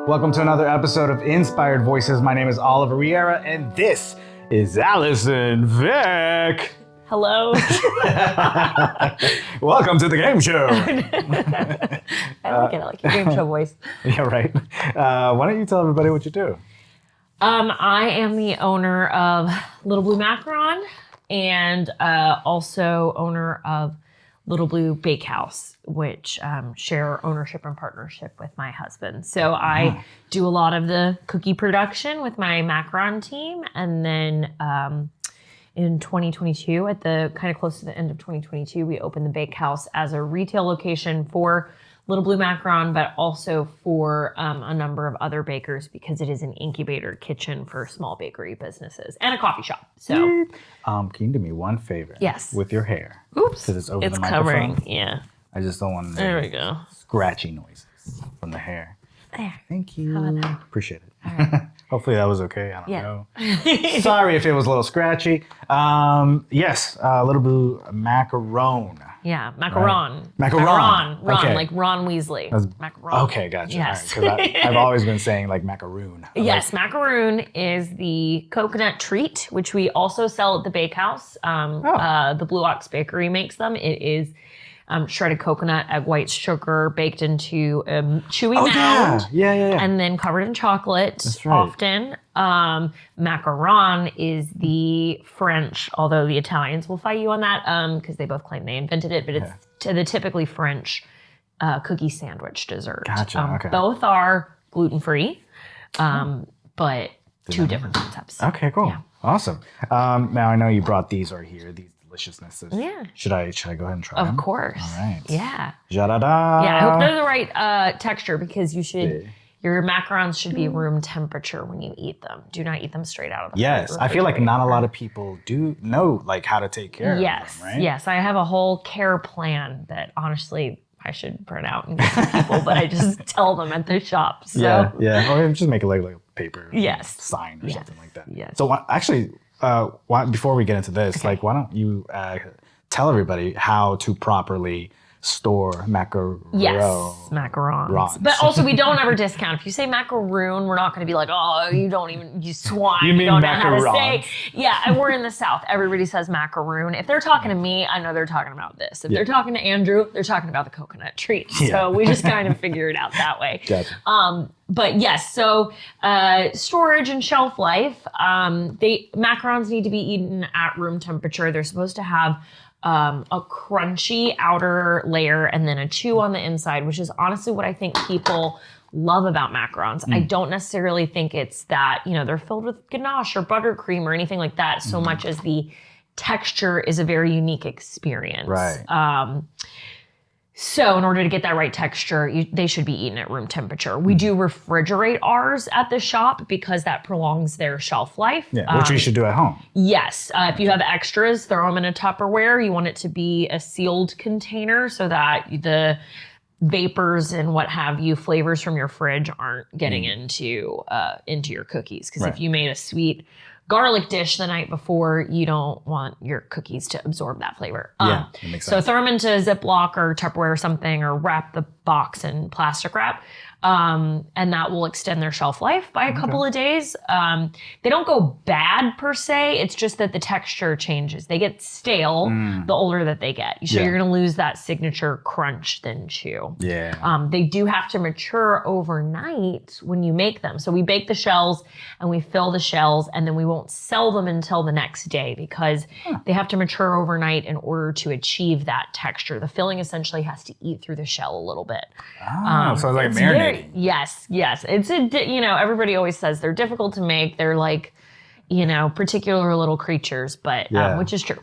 Welcome to another episode of Inspired Voices. My name is Oliver Riera, and this is Allison Vick. Hello. Welcome to the game show. I like your game show voice. Yeah, right. Why don't you tell everybody what you do? I am the owner of Little Blue Macaron and also owner of Little Blue Bakehouse, which share ownership and partnership with my husband. So I do a lot of the cookie production with my Macaron team. And then in 2022, at the kind of close to the end of 2022, we opened the Bakehouse as a retail location for Little Blue Macaron, but also for a number of other bakers because it is an incubator kitchen for small bakery businesses and a coffee shop. So, can you do me one favor? Yes. With your hair. Oops. Because it's over it's the microphone. covering. Yeah. I just don't want There we go. scratchy noises from the hair. There. Thank you. How about that? Appreciate it. All right. Hopefully that was okay. I don't Yeah. know. Sorry if it was a little scratchy. Yes, Little Blue Macaron. Yeah, Macaron. Right. Macaron. Ron, Okay. like Ron Weasley. Macaron. Okay, gotcha. Yes. All right, 'cause I've always been saying like macaroon. Yes, Macaroon is the coconut treat, which we also sell at the Bakehouse. The Blue Ox Bakery makes them. It is shredded coconut, egg white, sugar, baked into a chewy mound. Yeah. And then covered in chocolate. That's right. Often. Macaron is the French, although the Italians will fight you on that because they both claim they invented it, but it's the typically French cookie sandwich dessert. Gotcha. Okay. Both are gluten-free, but two different concepts. Okay, cool. Yeah. Awesome. Now I know you brought these right here, these deliciousnesses. Yeah. Should I go ahead and try them? Of course. All right. Yeah. Ja-da-da. Yeah, I hope they're the right texture because your macarons should be room temperature when you eat them. Do not eat them straight out of the Yes, I feel like not a lot of people do know like how to take care of them, right? Yes, I have a whole care plan that honestly I should print out and give to people, but I just tell them at the shop. So. Yeah. Or just make it like a paper sign or Yes. something like that. Yes. So actually, before we get into this, like, why don't you tell everybody how to properly store macarons? Yes, macarons. But also, we don't ever discount. If you say macaroon, we're not going to be like, oh, you swine. You mean don't know how to macarons. say. Yeah, and we're in the South. Everybody says macaroon. If they're talking to me, I know they're talking about this. If they're talking to Andrew, they're talking about the coconut treat. So we just kind of figure it out that way. Gotcha. But yes, so storage and shelf life. Macarons need to be eaten at room temperature. They're supposed to have a crunchy outer layer and then a chew on the inside, which is honestly what I think people love about macarons. I don't necessarily think it's that, they're filled with ganache or buttercream or anything like that so much as the texture is a very unique experience. Right. So in order to get that right texture, they should be eaten at room temperature. We do refrigerate ours at the shop because that prolongs their shelf life. Yeah, which we should do at home. Yes. If you have extras, throw them in a Tupperware. You want it to be a sealed container so that the vapors and what have you, flavors from your fridge aren't getting into your cookies. Because if you made a sweet garlic dish the night before, you don't want your cookies to absorb that flavor. That makes sense. So throw them into Ziploc or Tupperware or something, or wrap the box in plastic wrap. And that will extend their shelf life by a couple of days. They don't go bad per se. It's just that the texture changes. They get stale the older that they get. So you're going to lose that signature crunch then chew. Yeah. They do have to mature overnight when you make them. So we bake the shells and we fill the shells and then we won't sell them until the next day because they have to mature overnight in order to achieve that texture. The filling essentially has to eat through the shell a little bit. So it's like marinating. Yes. It's everybody always says they're difficult to make. They're like, particular little creatures, but which is true.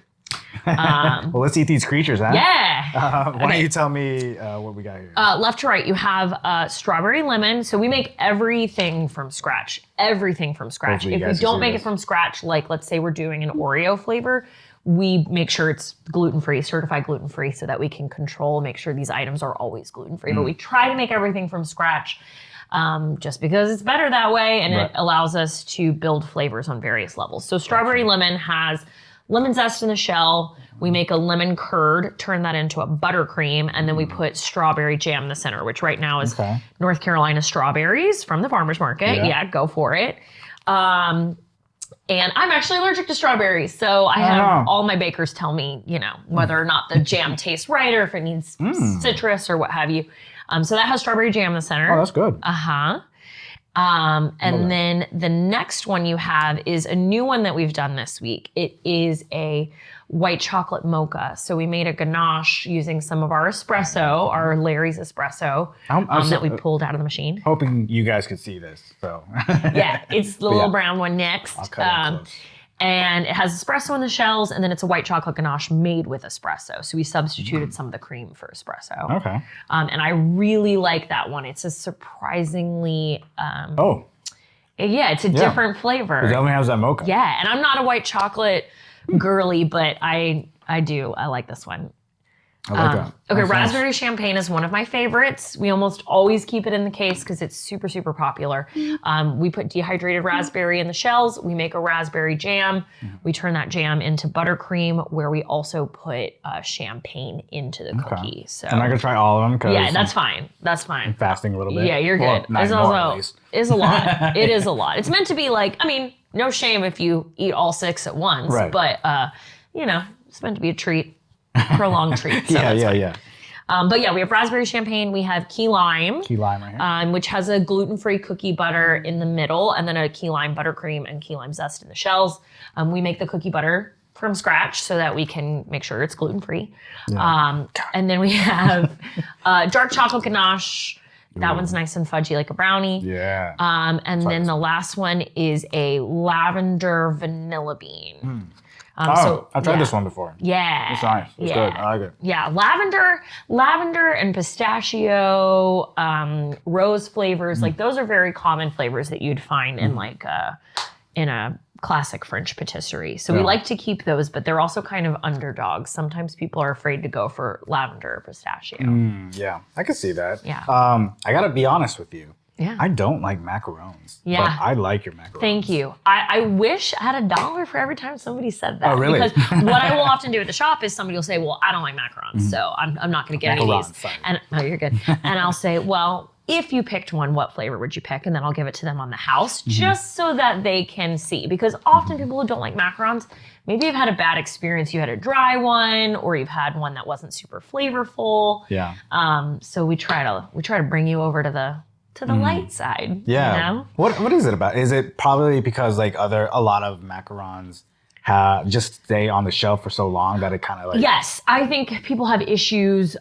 Well, let's eat these creatures, huh? Yeah. Why don't you tell me what we got here? Left to right, you have strawberry lemon. So we make everything from scratch. Hopefully If we don't make it from scratch, like let's say we're doing an Oreo flavor, we make sure it's gluten-free, certified gluten-free, so that we can make sure these items are always gluten-free. But we try to make everything from scratch just because it's better that way, and it allows us to build flavors on various levels. So strawberry lemon has lemon zest in the shell. We make a lemon curd, turn that into a buttercream, and then we put strawberry jam in the center, which right now is North Carolina strawberries from the farmer's market. Yeah, go for it. And I'm actually allergic to strawberries, so I have all my bakers tell me, whether or not the jam tastes right or if it needs citrus or what have you. So that has strawberry jam in the center. Oh, that's good. And then the next one you have is a new one that we've done this week. It is a white chocolate mocha. So we made a ganache using some of our espresso, our Larry's espresso that we pulled out of the machine. Hoping you guys could see this. So yeah, it's the little brown one next. I'll cut it close. And it has espresso in the shells, and then it's a white chocolate ganache made with espresso. So we substituted some of the cream for espresso. Okay. And I really like that one. It's a surprisingly... it's a different flavor. It definitely has that mocha. Yeah, and I'm not a white chocolate girly, but I like this one. I like that. Okay, That's raspberry nice. champagne is one of my favorites. We almost always keep it in the case because it's super, super popular. We put dehydrated raspberry in the shells. We make a raspberry jam. We turn that jam into buttercream, where we also put champagne into the cookie. So I'm not gonna try all of them because that's fine. That's fine. I'm fasting a little bit. Yeah, you're good. Well, It's more, at least. It's a lot. It is a lot. It's meant to be no shame if you eat all 6 at once, right. but it's meant to be a treat. Prolonged treat. So yeah. But yeah, we have raspberry champagne. We have key lime. Key lime right here. Which has a gluten-free cookie butter in the middle, and then a key lime buttercream and key lime zest in the shells. We make the cookie butter from scratch so that we can make sure it's gluten-free. Yeah. And then we have dark chocolate ganache. That one's nice and fudgy like a brownie. Yeah. And then the last one is a lavender vanilla bean. I've tried this one before. Yeah. It's nice. It's good. I like it. Yeah, lavender and pistachio, rose flavors. Like those are very common flavors that you'd find in in a classic French patisserie. So we like to keep those, but they're also kind of underdogs. Sometimes people are afraid to go for lavender or pistachio. Yeah, I can see that. Yeah. I gotta be honest with you. Yeah. I don't like macarons. Yeah. But I like your macarons. Thank you. I wish I had $1 for every time somebody said that. Oh, really? Because what I will often do at the shop is somebody will say, well, I don't like macarons, so I'm not going to get any of these. Sorry. And you're good. And I'll say, well, if you picked one, what flavor would you pick? And then I'll give it to them on the house just so that they can see. Because often people who don't like macarons, maybe you've had a bad experience. You had a dry one, or you've had one that wasn't super flavorful. Yeah. So we try to bring you over to the light side. Yeah. You know? What is it about? Is it probably because a lot of macarons just stay on the shelf for so long that it kind of Yes, I think people have issues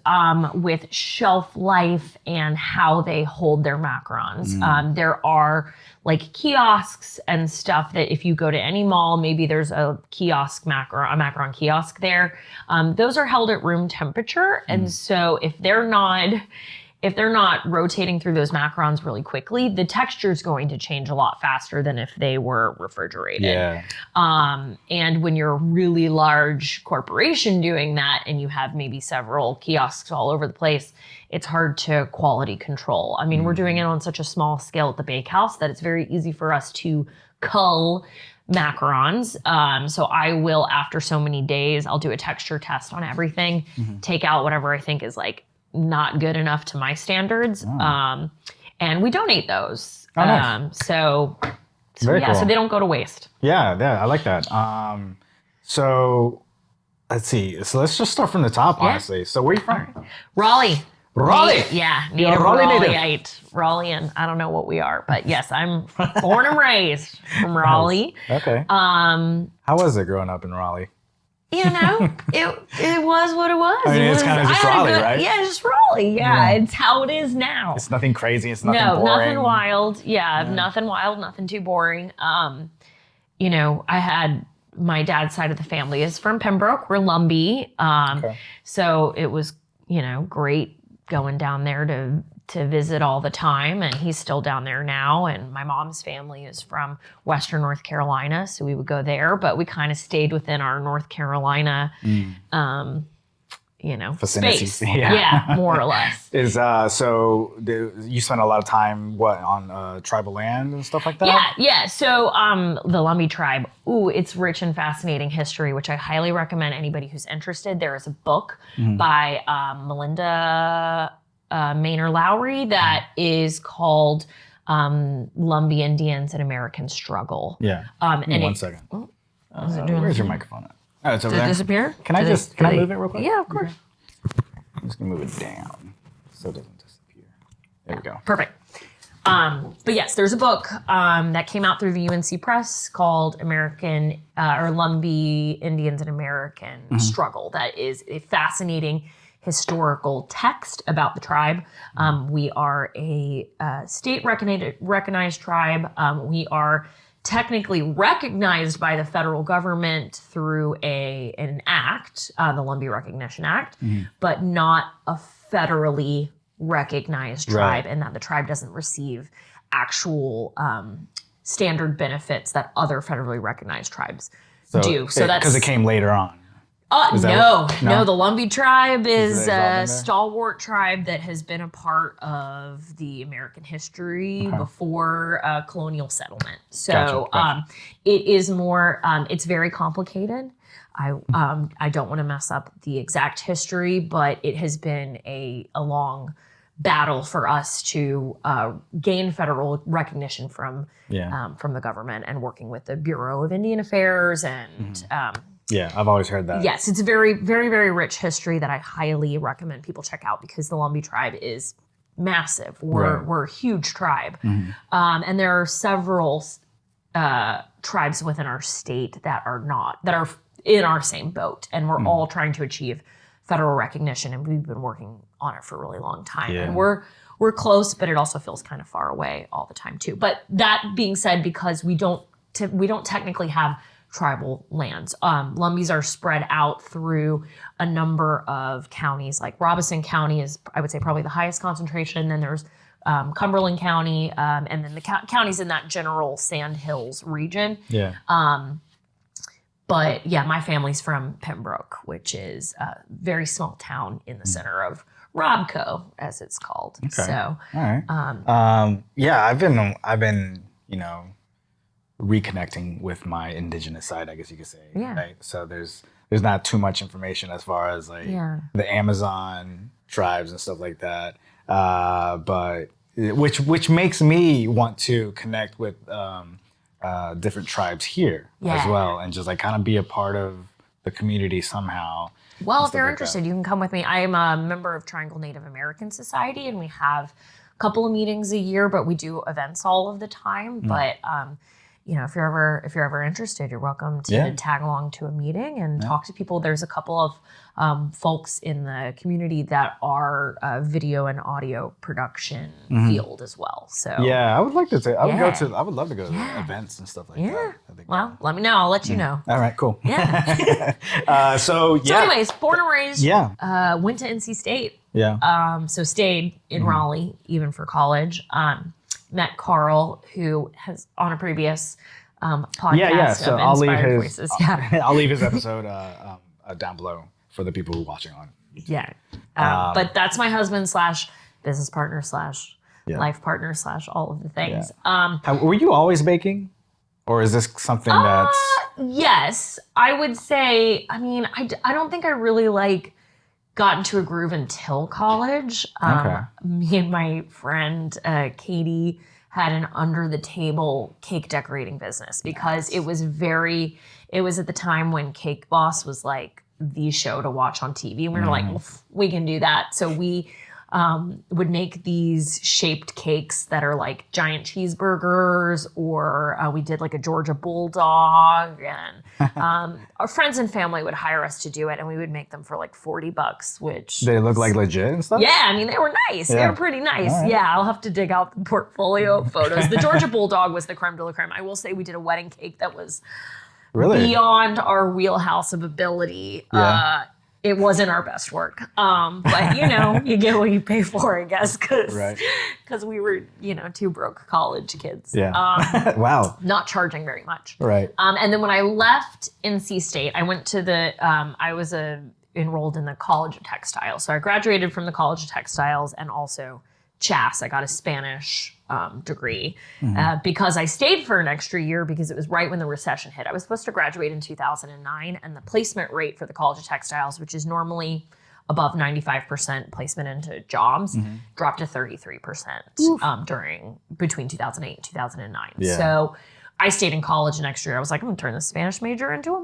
with shelf life and how they hold their macarons. There are kiosks and stuff that if you go to any mall, maybe there's a kiosk a macaron kiosk there. Those are held at room temperature, and so if they're not rotating through those macarons really quickly, the texture is going to change a lot faster than if they were refrigerated. Yeah. And when you're a really large corporation doing that and you have maybe several kiosks all over the place, it's hard to quality control. I mean, we're doing it on such a small scale at the bakehouse that it's very easy for us to cull macarons. So I will, after so many days, I'll do a texture test on everything, take out whatever I think is not good enough to my standards. And we donate those. Oh, nice. So Very cool. so they don't go to waste. Yeah, I like that. So let's see. So let's just start from the top, honestly. So where are you from? Raleigh. Raleigh. Native Raleigh native. Raleighite. Raleighan. I don't know what we are, but yes, I'm born and raised from Raleigh. Okay. How was it growing up in Raleigh? It was what it was. I mean, it's kind of just Raleigh, right? Yeah, just Raleigh. Yeah, it's how it is now. It's nothing crazy. It's nothing boring. Nothing wild. Yeah, nothing wild, nothing too boring. I had my dad's side of the family is from Pembroke. We're Lumbee. So it was, great going down there to visit all the time, and he's still down there now. And my mom's family is from Western North Carolina, so we would go there, but we kind of stayed within our North Carolina, vicinity. space. Yeah, more or less. Is you spend a lot of time on tribal land and stuff like that? Yeah. So the Lumbee tribe, it's rich and fascinating history, which I highly recommend anybody who's interested. There is a book by Melinda Maynor Lowry that is called Lumbee Indians and American Struggle. Yeah. And one second. doing Where's your microphone at? Oh, it's over Did there. it disappear? Can I move it real quick? Yeah, of course. I'm just gonna move it down so it doesn't disappear. There we go. Perfect. But yes, there's a book that came out through the UNC Press called American or Lumbee Indians and American Struggle. That is a fascinating historical text about the tribe. We are a state recognized tribe. We are technically recognized by the federal government through an act, the Lumbee Recognition Act, but not a federally recognized tribe, and that the tribe doesn't receive actual standard benefits that other federally recognized tribes do. So that's because it came later on. No, the Lumbee tribe is a stalwart tribe that has been a part of the American history before colonial settlement. So Gotcha. it is more, it's very complicated. I don't want to mess up the exact history, but it has been a long battle for us to gain federal recognition from the government, and working with the Bureau of Indian Affairs and Yeah, I've always heard that. yes, it's a very, very, very rich history that I highly recommend people check out, because the Lumbee tribe is massive. We're a huge tribe. And there are several tribes within our state that are in our same boat, and we're all trying to achieve federal recognition, and we've been working on it for a really long time. And we're close, but it also feels kind of far away all the time too. But that being said, because we don't technically have tribal lands. Lumbees are spread out through a number of counties. Like Robeson County is, I would say, probably the highest concentration. Then there's Cumberland County, and then the counties in that general Sand Hills region. Yeah. But yeah, my family's from Pembroke, which is a very small town in the center of Robco, as it's called. Okay. So, all right. Yeah, I've been, reconnecting with my indigenous side, I guess you could say. Yeah. Right? So there's not too much information as far as the Amazon tribes and stuff like that. But which makes me want to connect with different tribes here as well, and just kind of be a part of the community somehow. Well, if you're interested, you can come with me. I am a member of Triangle Native American Society, and we have a couple of meetings a year, but we do events all of the time. But if you're ever interested, you're welcome to tag along to a meeting and talk to people. There's a couple of folks in the community that are video and audio production field as well. So yeah, I would like to. I would love to go to events and stuff like that. I think let me know. I'll let you know. All right, cool. Yeah. So anyways, born and raised. Yeah. Went to NC State. Yeah. So stayed in Raleigh even for college. Met Carl, who has on a previous podcast. Yeah. So I'll leave his Voices. I'll leave his episode down below for the people who are watching on YouTube. Yeah. But that's my husband / business partner / life partner / all of the things. Were you always baking, or is this something that's? Yes, I would say. I mean, I don't think I really got into a groove until college. Me and my friend Katie had an under the table cake decorating business, because it was at the time when Cake Boss was the show to watch on TV, and we were like, well, we can do that. So we would make these shaped cakes that are like giant cheeseburgers, or we did a Georgia Bulldog, and our friends and family would hire us to do it, and we would make them for $40, which They look like legit and stuff? yeah, I mean, they were nice. Yeah. They were pretty nice. All right. Yeah, I'll have to dig out the portfolio of photos. The Georgia Bulldog was the creme de la creme. I will say we did a wedding cake that was Really? beyond our wheelhouse of ability. Yeah. It wasn't our best work. But you get what you pay for, I guess, because we were, two broke college kids. Yeah. Wow. Not charging very much. Right. And then when I left NC State, I went to I was a enrolled in the College of Textiles. So I graduated from the College of Textiles and also CHAS. I got a Spanish degree because I stayed for an extra year because it was right when the recession hit. I was supposed to graduate in 2009, and the placement rate for the College of Textiles, which is normally above 95% placement into jobs, dropped to 33% between 2008 and 2009. Yeah. So I stayed in college an extra year. I was like, I'm gonna turn the Spanish major into a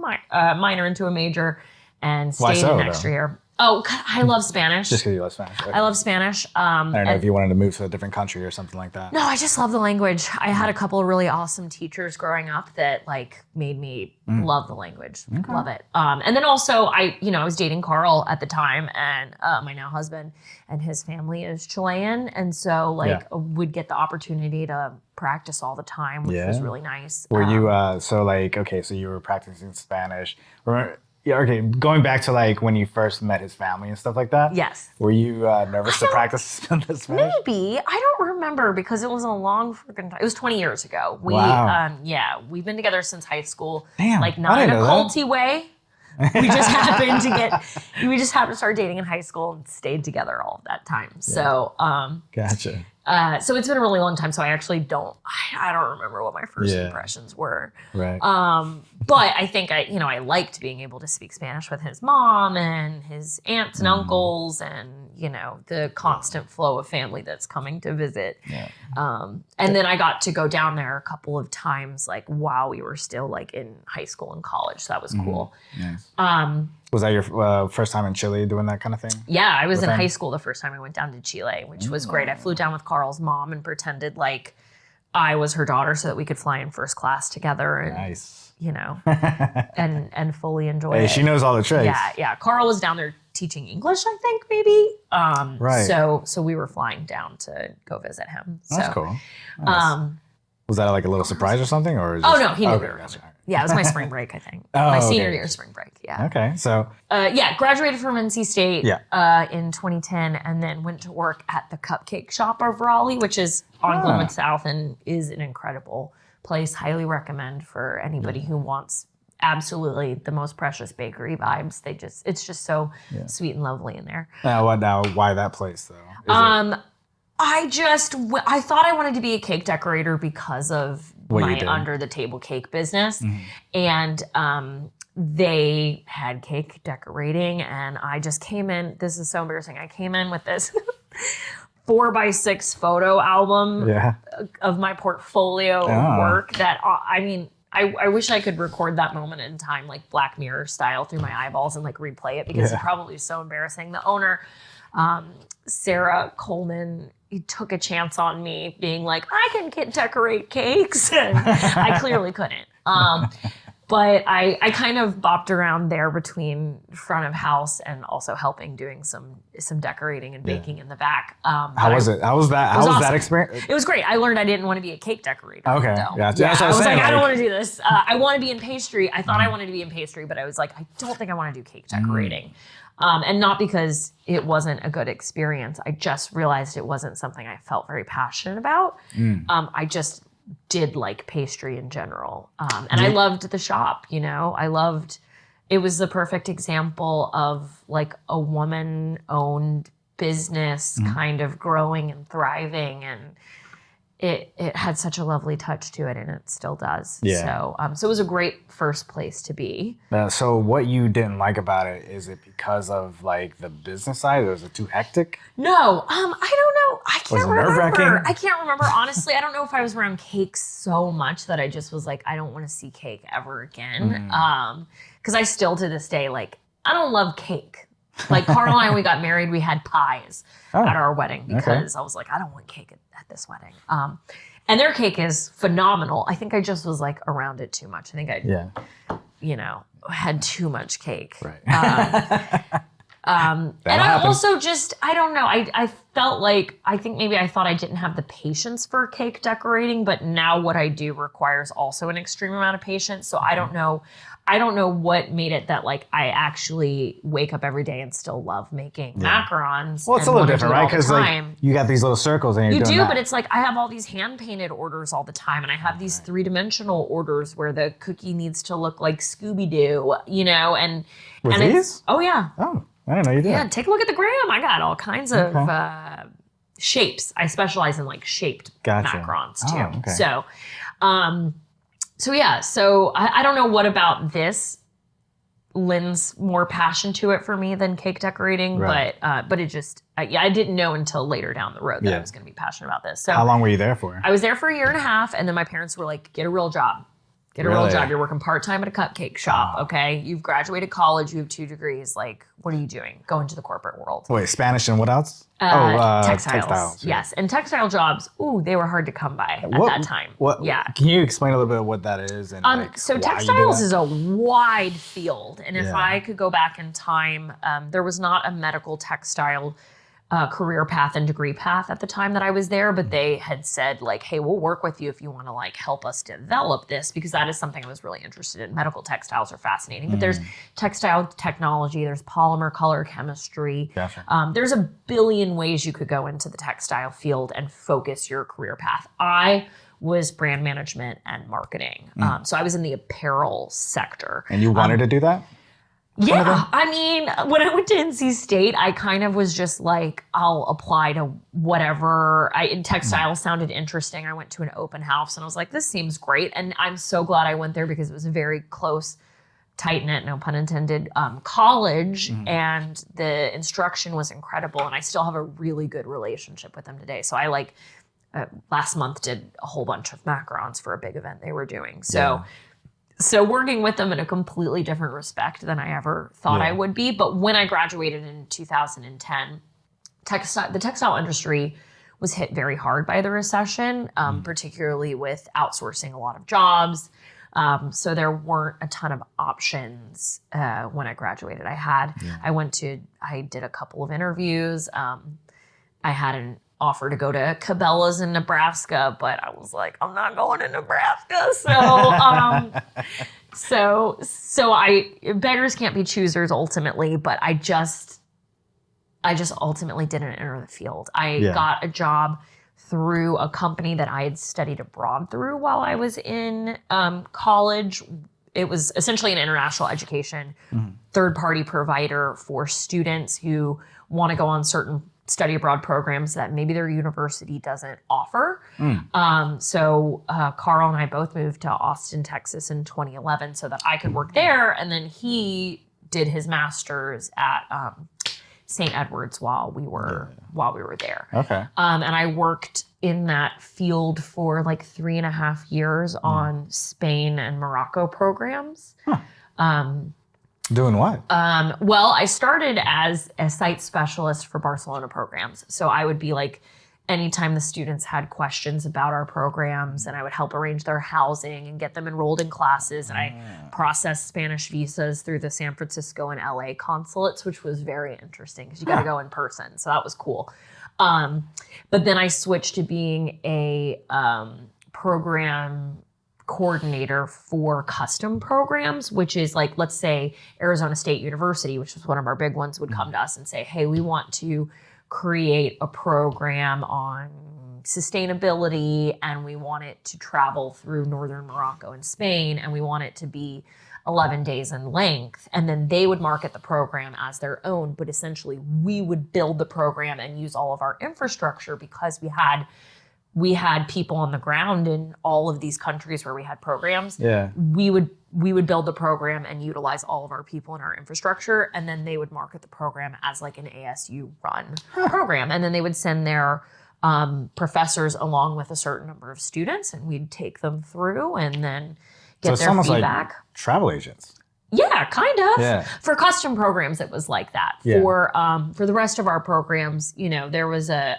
minor into a major, and stayed an extra year. Oh, God, I love Spanish. Just because you love Spanish. Okay. I love Spanish. I don't know if you wanted to move to a different country or something like that. No, I just love the language. I had a couple of really awesome teachers growing up that like made me love the language. Okay. Love it. And then also I was dating Carl at the time, and my now husband, and his family is Chilean. And so would get the opportunity to practice all the time, which was really nice. Were you, so you were practicing Spanish. Yeah, okay. Going back to like when you first met his family and stuff like that. Yes. Were you nervous to practice Spanish? Maybe. I don't remember because it was a long freaking time. It was 20 years ago. Wow. We've been together since high school. Damn. Like not in a culty way. We just happened to start dating in high school and stayed together all of that time. Yeah. So gotcha. So it's been a really long time. So I actually don't remember what my first impressions were. Right. But I think I liked being able to speak Spanish with his mom and his aunts and uncles, and the constant flow of family that's coming to visit. Yeah. And then I got to go down there a couple of times, like while we were still like in high school and college. So that was cool. Nice. Was that your first time in Chile doing that kind of thing? Yeah, I was in high school the first time I went down to Chile, which was great. I flew down with Carl's mom and pretended like I was her daughter so that we could fly in first class together. And, nice. And fully enjoy it. She knows all the tricks. Yeah. Carl was down there teaching English, I think, maybe. Right. So we were flying down to go visit him. That's cool. Nice. Was that like a little surprise or something? Or no, he knew. Yeah, it was my spring break, I think. My senior year spring break, yeah. Okay, so. Graduated from NC State in 2010, and then went to work at the Cupcake shop of Raleigh, which is on Glenwood South and is an incredible place. Highly recommend for anybody who wants absolutely the most precious bakery vibes. It's just so sweet and lovely in there. Why that place though? I thought I wanted to be a cake decorator because of my under the table cake business. And they had cake decorating, and I just came in. This is so embarrassing. I came in with this 4x6 photo album of my portfolio of work that, I wish I could record that moment in time, like Black Mirror style, through my eyeballs and like replay it, because it's probably so embarrassing. The owner, Sarah Coleman, he took a chance on me being like, I can decorate cakes. And I clearly couldn't. But I kind of bopped around there between front of house and also helping doing some decorating and baking in the back. How was it? How was that experience? It was great. I learned I didn't want to be a cake decorator. Okay. Though. Gotcha. Yeah, I was like, I don't want to do this. I want to be in pastry. I thought I wanted to be in pastry, but I was like, I don't think I want to do cake decorating. And not because it wasn't a good experience. I just realized it wasn't something I felt very passionate about. I just did like pastry in general. And I loved the shop, it was the perfect example of like a woman-owned business kind of growing and thriving, and it had such a lovely touch to it, and it still does. Yeah. So it was a great first place to be. So what you didn't like about it, is it because of like the business side, or was it too hectic? No, I don't know. I can't remember. Nerve-wracking? I can't remember. Honestly, I don't know if I was around cake so much that I just was like, I don't want to see cake ever again. Because I still to this day, like, I don't love cake. Like Carl and I, when we got married, we had pies at our wedding because I was like, I don't want cake at this wedding. And their cake is phenomenal. I think I just was like around it too much. I think I, had too much cake. Right. And I also just, I don't know. I felt like, I think maybe I thought I didn't have the patience for cake decorating, but now what I do requires also an extreme amount of patience. So I don't know. I don't know what made it that like I actually wake up every day and still love making macarons. Well, it's a little different, right? Because like you got these little circles and you're doing that. But it's like I have all these hand painted orders all the time, and I have these 3-dimensional orders where the cookie needs to look like Scooby Doo, you know, and these? Oh yeah. Oh, I didn't know you did. Yeah, take a look at the gram. I got all kinds of shapes. I specialize in like shaped macarons too. Oh, okay. So I don't know what about this lends more passion to it for me than cake decorating, but it just, I didn't know until later down the road that I was going to be passionate about this. So how long were you there for? I was there for 1.5 years, and then my parents were like, get a real job. Get a real job. You're working part-time at a cupcake shop, okay? You've graduated college. You have 2 degrees. Like, what are you doing? Go into the corporate world. Wait, Spanish and what else? Textiles. Yes, and textile jobs, they were hard to come by at that time. Can you explain a little bit of what that is? And so textiles is a wide field. And if I could go back in time, there was not a medical textile career path and degree path at the time that I was there, but they had said like, hey, we'll work with you if you want to like help us develop this, because that is something I was really interested in. Medical textiles are fascinating, but there's textile technology, there's polymer color chemistry. Gotcha. There's a billion ways you could go into the textile field and focus your career path. I was brand management and marketing. So I was in the apparel sector. And you wanted to do that? Yeah, I mean, when I went to NC State, I kind of was just like, I'll apply to whatever. Textiles sounded interesting. I went to an open house and I was like, this seems great. And I'm so glad I went there because it was a very close, tight-knit, no pun intended, college. And the instruction was incredible. And I still have a really good relationship with them today. So I last month did a whole bunch of macarons for a big event they were doing. So working with them in a completely different respect than I ever thought I would be. But when I graduated in 2010, the textile industry was hit very hard by the recession, particularly with outsourcing a lot of jobs. So there weren't a ton of options when I graduated. I did a couple of interviews. I had an offer to go to Cabela's in Nebraska, but I was like, I'm not going to Nebraska. So beggars can't be choosers ultimately, but I just ultimately didn't enter the field. I got a job through a company that I had studied abroad through while I was in college. It was essentially an international education third-party provider for students who want to go on certain study abroad programs that maybe their university doesn't offer. So Carl and I both moved to Austin, Texas in 2011 so that I could work there. And then he did his master's at St. Edward's while we were there. Okay. And I worked in that field for like 3.5 years on Spain and Morocco programs. Doing what? Well, I started as a site specialist for Barcelona programs. So I would be like, anytime the students had questions about our programs, and I would help arrange their housing and get them enrolled in classes. And I processed Spanish visas through the San Francisco and LA consulates, which was very interesting because you got to go in person. So that was cool. But then I switched to being a program coordinator for custom programs, which is like, let's say Arizona State University, which was one of our big ones, would come to us and say, hey, we want to create a program on sustainability and we want it to travel through northern Morocco and Spain and we want it to be 11 days in length. And then they would market the program as their own, but essentially we would build the program and use all of our infrastructure because we had people on the ground in all of these countries where we had programs. Yeah. We would build the program and utilize all of our people and our infrastructure, and then they would market the program as like an ASU run program. And then they would send their professors along with a certain number of students, and we'd take them through and then get their feedback. Like travel agents. Yeah, kind of. Yeah. For custom programs, it was like that. Yeah. For the rest of our programs, there was a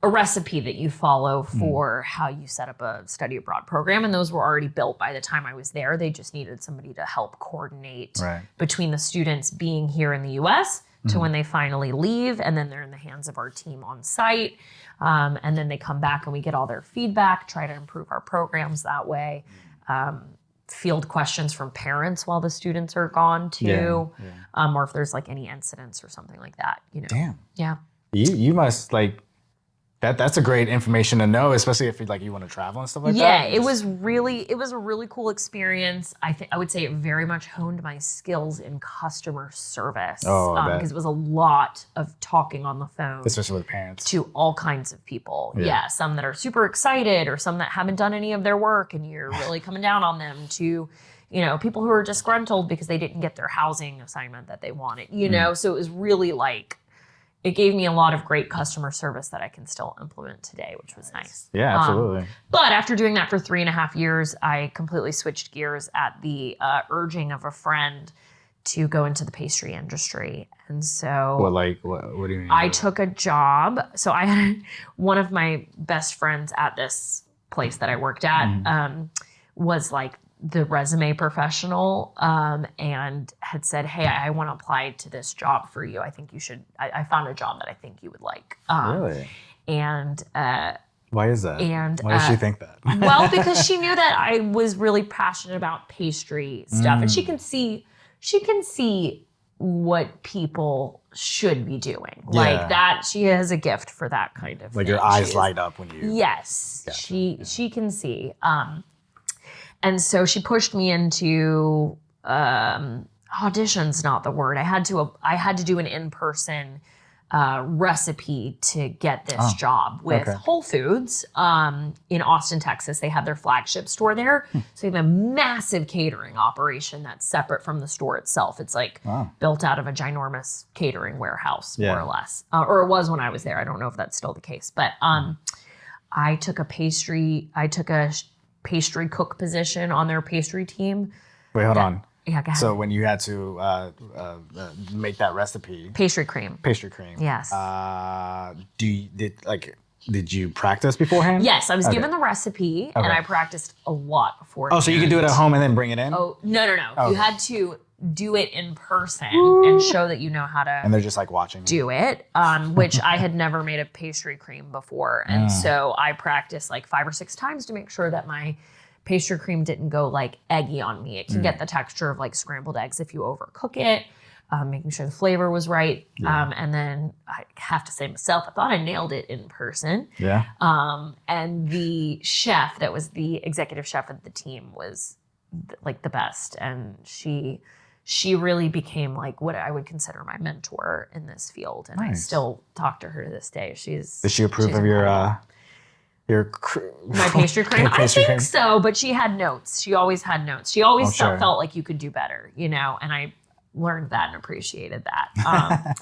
a recipe that you follow for how you set up a study abroad program. And those were already built by the time I was there. They just needed somebody to help coordinate between the students being here in the US to when they finally leave. And then they're in the hands of our team on site. And then they come back and we get all their feedback, try to improve our programs that way. Field questions from parents while the students are gone too. Or if there's like any incidents or something like that, you know. Damn. Yeah. You must like, that's a great information to know, especially if you want to travel and stuff like that. Yeah, it was a really cool experience. I would say it very much honed my skills in customer service. Because it was a lot of talking on the phone. Especially with parents. To all kinds of people. Yeah, some that are super excited or some that haven't done any of their work and you're really coming down on them, to, you know, people who are disgruntled because they didn't get their housing assignment that they wanted, you know? So it was really like, it gave me a lot of great customer service that I can still implement today, which was nice. Yeah, absolutely. But after doing that for 3.5 years, I completely switched gears at the urging of a friend to go into the pastry industry. And so... What do you mean? I took a job. So I had one of my best friends at this place that I worked at was like the resume professional, and had said, hey, I want to apply to this job for you. I think you should, I found a job that I think you would like. Really? And why is that? And why does she think that? Well, because she knew that I was really passionate about pastry stuff, and she can see what people should be doing. Like that, she has a gift for that kind of like thing. Your eyes light up when you... Yes, gotcha. She can see. And so she pushed me into auditions, not the word. I had to do an in-person recipe to get this job with Whole Foods in Austin, Texas. They have their flagship store there. So they have a massive catering operation that's separate from the store itself. It's like built out of a ginormous catering warehouse, more or less. Or it was when I was there. I don't know if that's still the case. But I took a pastry cook position on their pastry team. Wait, hold on. Yeah, go ahead. So when you had to make that recipe, pastry cream. Yes. Did you practice beforehand? Yes, I was given the recipe and I practiced a lot before. Oh, so you could do it at home and then bring it in? Oh, no. Okay. You had to do it in person and show that you know how to. And they're just like watching you. Do it, which I had never made a pastry cream before, and so I practiced like 5 or 6 times to make sure that my pastry cream didn't go like eggy on me. It can get the texture of like scrambled eggs if you overcook it. Making sure the flavor was right. And then I have to say myself, I thought I nailed it in person. Yeah. And the chef that was the executive chef of the team was like the best, and she really became like what I would consider my mentor in this field. And I still talk to her to this day. Does she approve of my pastry cream? I think so, but she had notes. She always had notes. She always felt like you could do better, you know, and I learned that and appreciated that.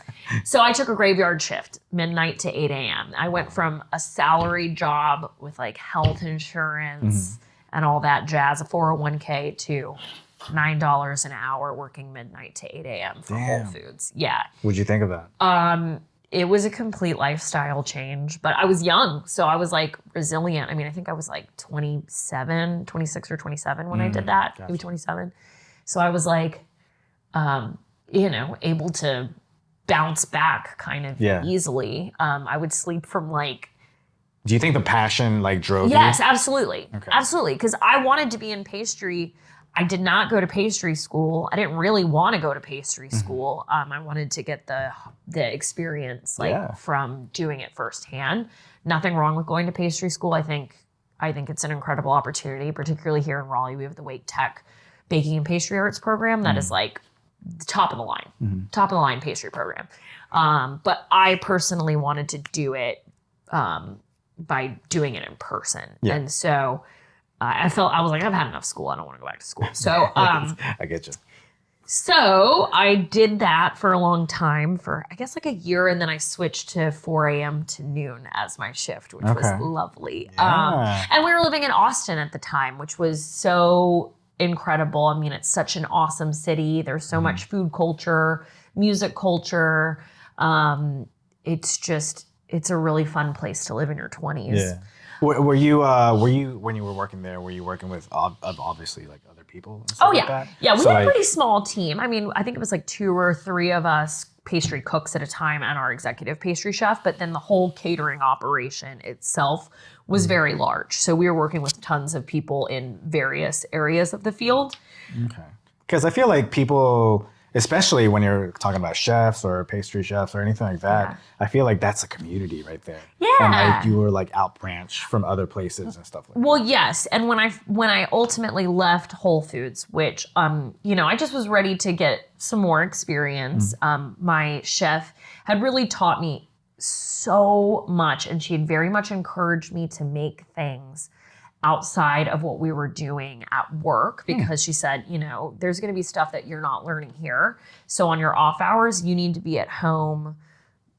So I took a graveyard shift, midnight to 8 a.m. I went from a salary job with like health insurance and all that jazz, a 401k, to $9 an hour working midnight to 8 a.m. for Whole Foods. Yeah. What'd you think of that? It was a complete lifestyle change, but I was young, so I was like resilient. I mean, I think I was like 26 or 27 when I did that, maybe 27. So I was like, able to bounce back kind of easily. I would sleep from like... Do you think the passion like drove you? Yes, absolutely. Okay. Absolutely, because I wanted to be in pastry. I did not go to pastry school. I didn't really want to go to pastry school. I wanted to get the experience from doing it firsthand. Nothing wrong with going to pastry school. I think it's an incredible opportunity, particularly here in Raleigh. We have the Wake Tech Baking and Pastry Arts program that is like the top of the line pastry program. But I personally wanted to do it by doing it in person. Yeah. And so I was like, I've had enough school. I don't want to go back to school. So I get you. So I did that for a long time, for I guess like a year, and then I switched to 4 a.m. to noon as my shift, which was lovely. Yeah. And we were living in Austin at the time, which was so incredible. I mean, it's such an awesome city. There's so much food culture, music culture. It's it's a really fun place to live in your 20s. Yeah. Were you when you were working there? Were you working with obviously like other people? And stuff like that? Yeah. We had a pretty small team. I mean, I think it was like 2 or 3 of us pastry cooks at a time and our executive pastry chef. But then the whole catering operation itself was very large. So we were working with tons of people in various areas of the field. Okay. Because I feel like people, especially when you're talking about chefs or pastry chefs or anything like that, I feel like that's a community right there. Yeah. And like you were like out branched from other places and stuff like that. Well, yes. And when I ultimately left Whole Foods, which, I just was ready to get some more experience. My chef had really taught me so much, and she had very much encouraged me to make things outside of what we were doing at work, because she said, there's going to be stuff that you're not learning here. So on your off hours, you need to be at home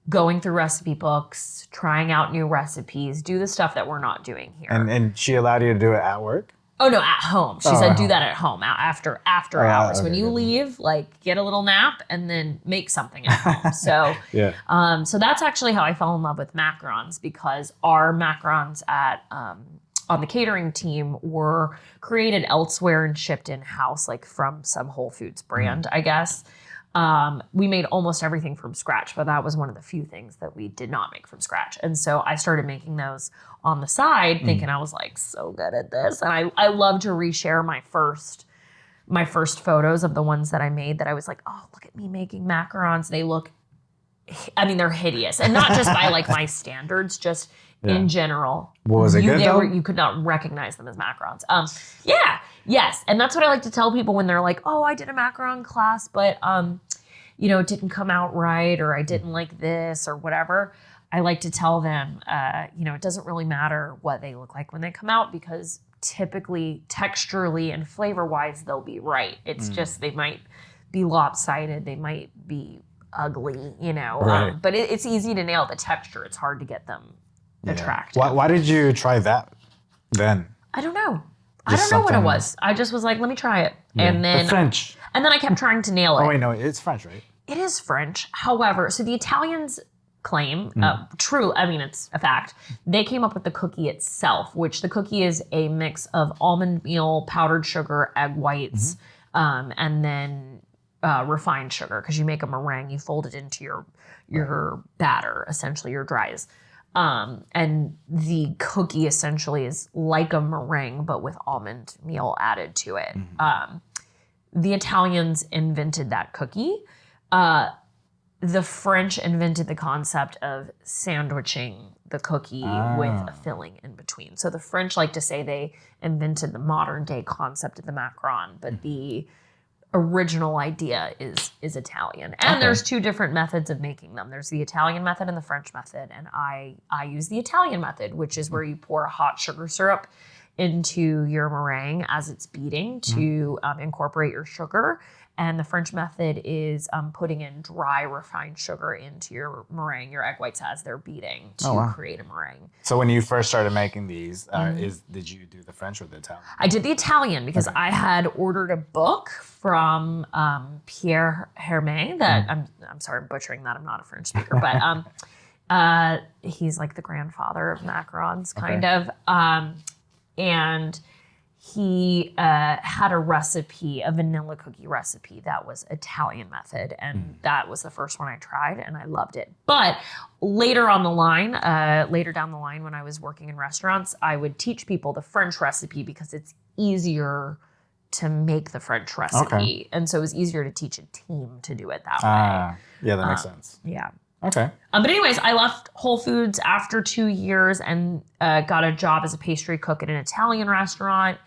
going through recipe books, trying out new recipes, do the stuff that we're not doing here. And she allowed you to do it at work? Oh, no, at home. She said, do that at home after hours. When you leave, like get a little nap and then make something at home. So, so that's actually how I fell in love with Macarons, because our Macarons on the catering team were created elsewhere and shipped in-house, like from some Whole Foods brand, I guess. We made almost everything from scratch, but that was one of the few things that we did not make from scratch. And so I started making those on the side, thinking I was like so good at this. And I love to reshare my first photos of the ones that I made, that I was like, oh, look at me making macarons. They're hideous. And not just by like my standards, just in general. Was it good though? You could not recognize them as macarons. Yes. And that's what I like to tell people when they're like, oh, I did a macaron class, but it didn't come out right, or I didn't like this or whatever. I like to tell them, it doesn't really matter what they look like when they come out, because typically texturally and flavor-wise, they'll be right. It's just, they might be lopsided. They might be ugly, Right. But it's easy to nail the texture. It's hard to get them attractive. Why did you try that then? I don't know. I don't know what it was. I just was like, let me try it. Yeah. And then the French. And then I kept trying to nail it. Oh wait, no, it's French, right? It is French. However, so the Italians claim, it's a fact, they came up with the cookie itself, which the cookie is a mix of almond meal, powdered sugar, egg whites, and then refined sugar, because you make a meringue, you fold it into your batter, essentially your dries. And the cookie essentially is like a meringue, but with almond meal added to it. The Italians invented that cookie. The French invented the concept of sandwiching the cookie with a filling in between. So the French like to say they invented the modern day concept of the macaron, but the original idea is Italian. And there's 2 different methods of making them. There's the Italian method and the French method. And I use the Italian method, which is where you pour a hot sugar syrup into your meringue as it's beating to incorporate your sugar. And the French method is putting in dry refined sugar into your meringue, your egg whites as they're beating to create a meringue. So when you first started making these, did you do the French or the Italian? I did the Italian because I had ordered a book from Pierre Hermé that I'm sorry, I'm butchering that. I'm not a French speaker, but he's like the grandfather of macarons, kind of. And he had a recipe, a vanilla cookie recipe that was Italian method. And that was the first one I tried and I loved it. But later down the line, when I was working in restaurants, I would teach people the French recipe because it's easier to make the French recipe. Okay. And so it was easier to teach a team to do it that way. Yeah, that makes sense. Yeah. Okay. But anyways, I left Whole Foods after 2 years and got a job as a pastry cook at an Italian restaurant,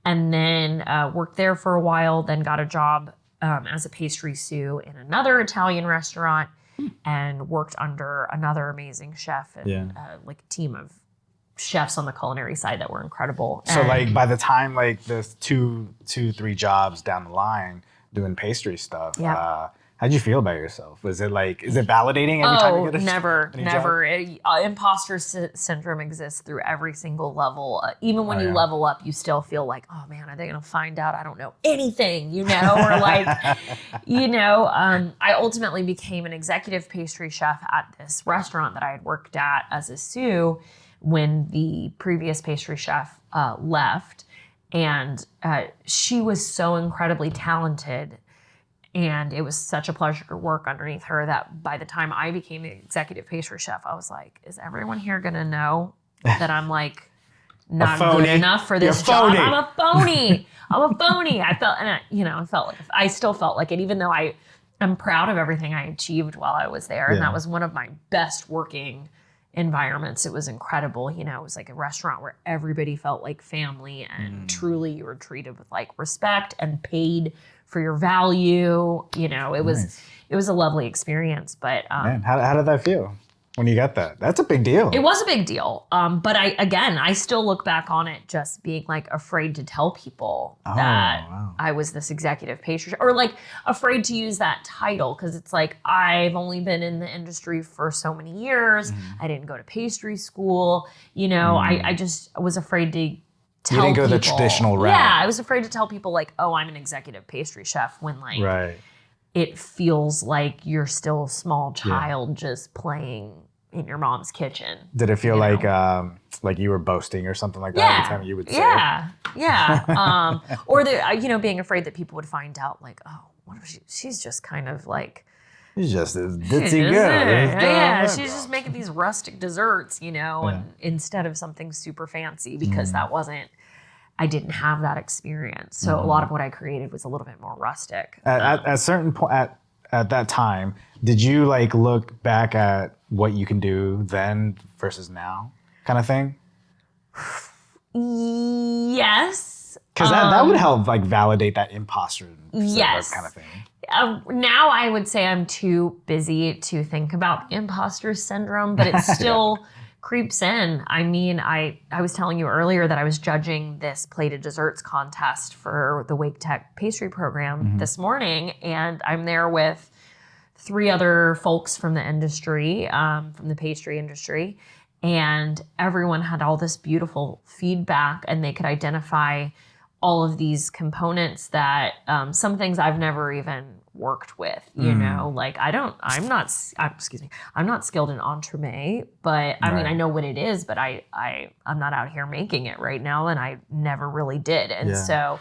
and then worked there for a while, then got a job as a pastry sous in another Italian restaurant, and worked under another amazing chef and like a team of chefs on the culinary side that were incredible. So like by the time like the 3 jobs down the line doing pastry stuff, How'd you feel about yourself? Was it like, is it validating every time you get a never. Imposter syndrome exists through every single level. Even when you level up, you still feel like, oh man, are they going to find out I don't know anything, you know? Or like, I ultimately became an executive pastry chef at this restaurant that I had worked at as a sous when the previous pastry chef left. And she was so incredibly talented. And it was such a pleasure to work underneath her that by the time I became the executive pastry chef, I was like, is everyone here going to know that I'm like not good enough for this job? I'm a phony. I'm a phony. I still felt like it, even though I'm proud of everything I achieved while I was there. And that was one of my best working environments. It was incredible. It was like a restaurant where everybody felt like family and truly you were treated with like respect and paid for your value. It was a lovely experience. But man, how did that feel when you got that? That's a big deal. It was a big deal. But I still look back on it just being like afraid to tell people that I was this executive pastry chef, or like afraid to use that title because it's like I've only been in the industry for so many years. I didn't go to pastry school. I just was afraid to tell you didn't go people. The traditional route. Yeah, I was afraid to tell people like, oh, I'm an executive pastry chef when like it feels like you're still a small child just playing in your mom's kitchen. Did it feel like you were boasting or something like that every time you would say or being afraid that people would find out like, oh, what if she's just kind of like she's just this ditzy girl. She's just making these rustic desserts, and instead of something super fancy because I didn't have that experience. So a lot of what I created was a little bit more rustic. At a certain point at that time, did you like look back at what you can do then versus now kind of thing? Yes. Because that would help like validate that imposter kind of thing. Now I would say I'm too busy to think about the imposter syndrome, but it still creeps in. I mean, I was telling you earlier that I was judging this plated desserts contest for the Wake Tech pastry program this morning, and I'm there with 3 other folks from the industry, from the pastry industry, and everyone had all this beautiful feedback, and they could identify all of these components that some things I've never even worked with, like I'm not skilled in entremet, but I mean, I know what it is, but I'm not out here making it right now. And I never really did. And so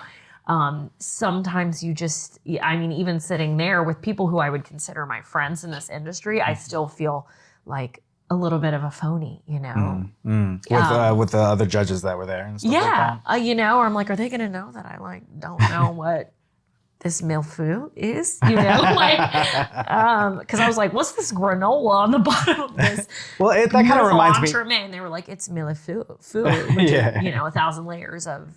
sometimes you just, even sitting there with people who I would consider my friends in this industry, I still feel like a little bit of a phony, With the other judges that were there and stuff like that. Or I'm like, are they going to know that I like don't know what this milfou is? Because I was like, what's this granola on the bottom of this? Well, that kind of reminds me. Entremet, and they were like, it's milfou, which is, 1,000 layers of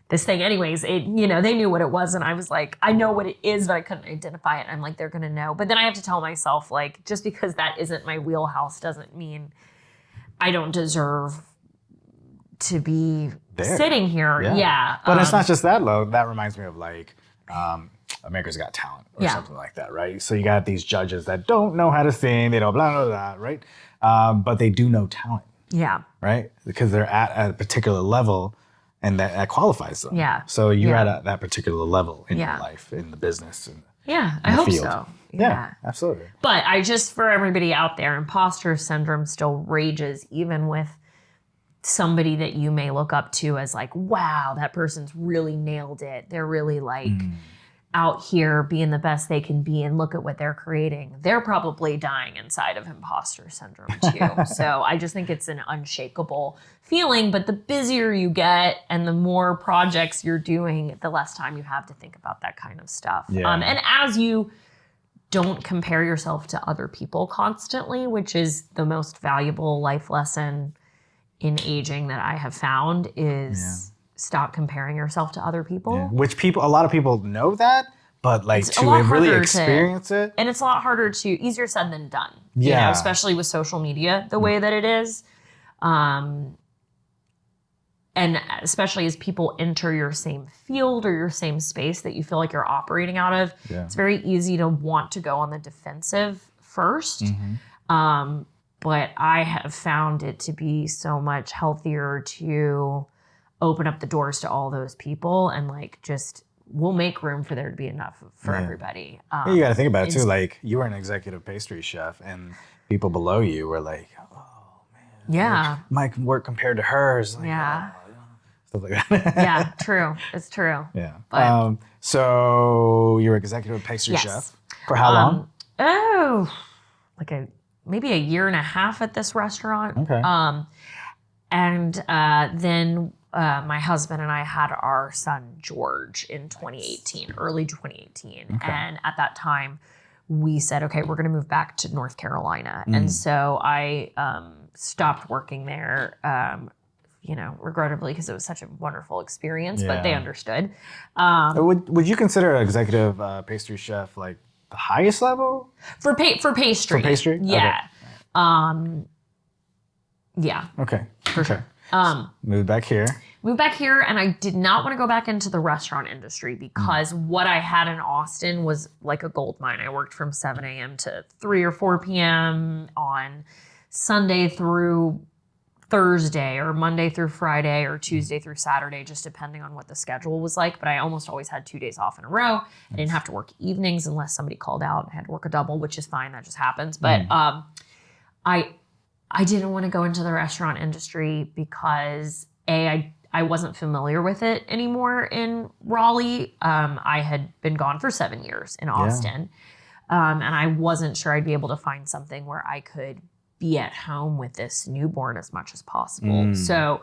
this thing. Anyways, they knew what it was, and I was like, I know what it is, but I couldn't identify it. I'm like, they're gonna know. But then I have to tell myself, like, just because that isn't my wheelhouse doesn't mean I don't deserve to be sitting here. Yeah. But it's not just that, though. That reminds me of like America's Got Talent or something like that, right? So you got these judges that don't know how to sing, they don't blah, blah, blah, right? But they do know talent. Yeah. Right? Because they're at a particular level. And that qualifies them. Yeah. So you're at that particular level in your life, in the business. I hope field. So. Yeah, absolutely. But for everybody out there, imposter syndrome still rages even with somebody that you may look up to as like, wow, that person's really nailed it. They're really like out here being the best they can be, and look at what they're creating. They're probably dying inside of imposter syndrome too. So I just think it's an unshakable feeling, but the busier you get and the more projects you're doing, the less time you have to think about that kind of stuff. Yeah. And as you don't compare yourself to other people constantly, which is the most valuable life lesson in aging that I have found, is stop comparing yourself to other people. Yeah. Which a lot of people know that, but like to really experience it. And it's a lot harder easier said than done. Yeah. Especially with social media, the way that it is. and especially as people enter your same field or your same space that you feel like you're operating out of, it's very easy to want to go on the defensive first. But I have found it to be so much healthier to open up the doors to all those people and like just we'll make room for there to be enough for everybody. You got to think about it too. Like you were an executive pastry chef and people below you were like, oh man, my work compared to hers. Like, stuff like that. Yeah, true. It's true. Yeah. But, so you were executive pastry chef for how long? Maybe a year and a half at this restaurant. Okay. And then my husband and I had our son, George, in 2018, early 2018. Okay. And at that time, we said, okay, we're going to move back to North Carolina. And so I stopped working there, regrettably, because it was such a wonderful experience, but they understood. Would you consider an executive pastry chef like the highest level? For pastry. For pastry? Yeah. Okay. Yeah. Okay. For sure. Moved back here, and I did not want to go back into the restaurant industry because what I had in Austin was like a gold mine. I worked from 7 a.m. to 3 or 4 p.m. on Sunday through Thursday or Monday through Friday or Tuesday through Saturday, just depending on what the schedule was like. But I almost always had 2 days off in a row. I didn't have to work evenings unless somebody called out. I had to work a double, which is fine. That just happens. But I didn't want to go into the restaurant industry because I wasn't familiar with it anymore in Raleigh. I had been gone for 7 years in Austin. And I wasn't sure I'd be able to find something where I could be at home with this newborn as much as possible. So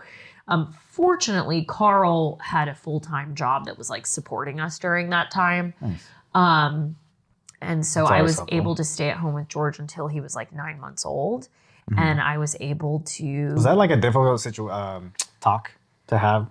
fortunately, Carl had a full-time job that was like supporting us during that time. Nice. And so I was able to stay at home with George until he was like 9 months old. And I was able to... Was that like a difficult talk to have?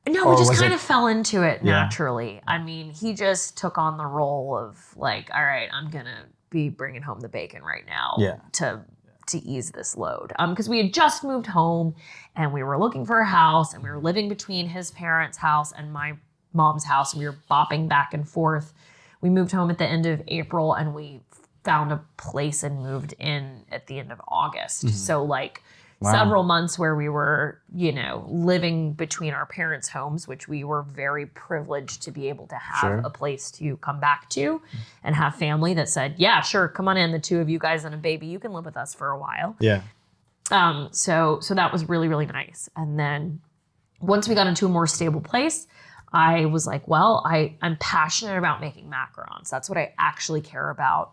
No, we just kind of fell into it naturally. I mean, he just took on the role of like, all right, I'm going to be bringing home the bacon right now to ease this load. Because we had just moved home and we were looking for a house and we were living between his parents' house and my mom's house. And we were bopping back and forth. We moved home at the end of April and we found a place and moved in at the end of August. So like several months where we were, living between our parents' homes, which we were very privileged to be able to have a place to come back to and have family that said, yeah, sure, come on in. The two of you guys and a baby, you can live with us for a while. Yeah. So that was really, really nice. And then once we got into a more stable place, I was like, well, I'm passionate about making macarons. That's what I actually care about.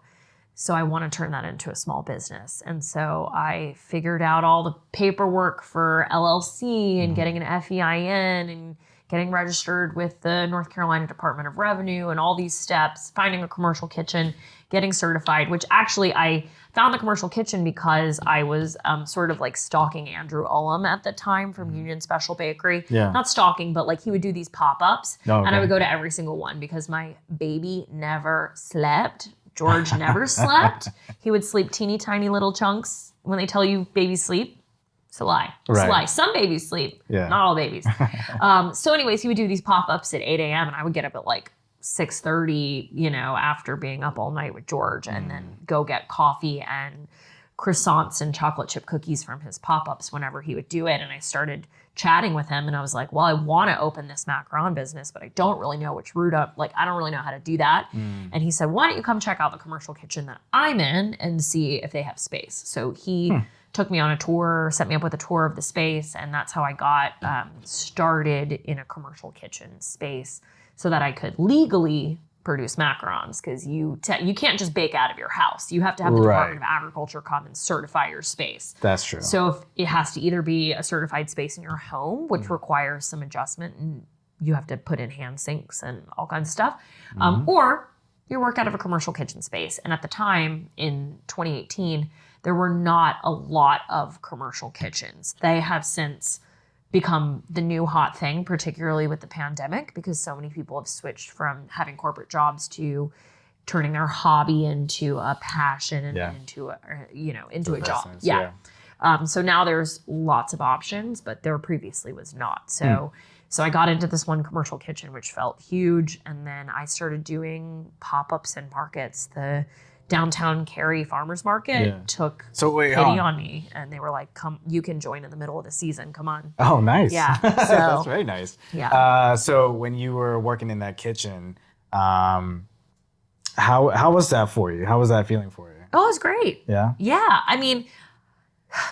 So I want to turn that into a small business. And so I figured out all the paperwork for LLC and getting an FEIN and getting registered with the North Carolina Department of Revenue and all these steps, finding a commercial kitchen, getting certified, which actually I found the commercial kitchen because I was sort of like stalking Andrew Ullum at the time from Union Special Bakery. Yeah. Not stalking, but like he would do these pop-ups and I would go to every single one because my baby never slept. George never slept. He would sleep teeny tiny little chunks. When they tell you babies sleep, it's a lie. It's a lie. Some babies sleep, not all babies. So anyways, he would do these pop-ups at 8 a.m. and I would get up at like 6:30, after being up all night with George and then go get coffee and croissants and chocolate chip cookies from his pop-ups whenever he would do it. And I started chatting with him and I was like, well, I want to open this macaron business, but I don't really know which route up. Like, I don't really know how to do that. And he said, why don't you come check out the commercial kitchen that I'm in and see if they have space? So he took me on a tour, set me up with a tour of the space. And that's how I got started in a commercial kitchen space so that I could legally produce macarons, because you can't just bake out of your house. You have to have the Department of Agriculture come and certify your space. That's true. So if it has to either be a certified space in your home, which requires some adjustment and you have to put in hand sinks and all kinds of stuff, or you work out of a commercial kitchen space. And at the time in 2018, there were not a lot of commercial kitchens. They have since become the new hot thing, particularly with the pandemic, because so many people have switched from having corporate jobs to turning their hobby into a passion and into a job. So now there's lots of options, but there previously was not. So I got into this one commercial kitchen, which felt huge. And then I started doing pop-ups in markets. The downtown Cary Farmers Market took pity on me. And they were like, come, you can join in the middle of the season. Come on. Oh, nice. Yeah. So, that's very nice. Yeah. So when you were working in that kitchen, how was that for you? How was that feeling for you? Oh, it was great. Yeah? Yeah. I mean,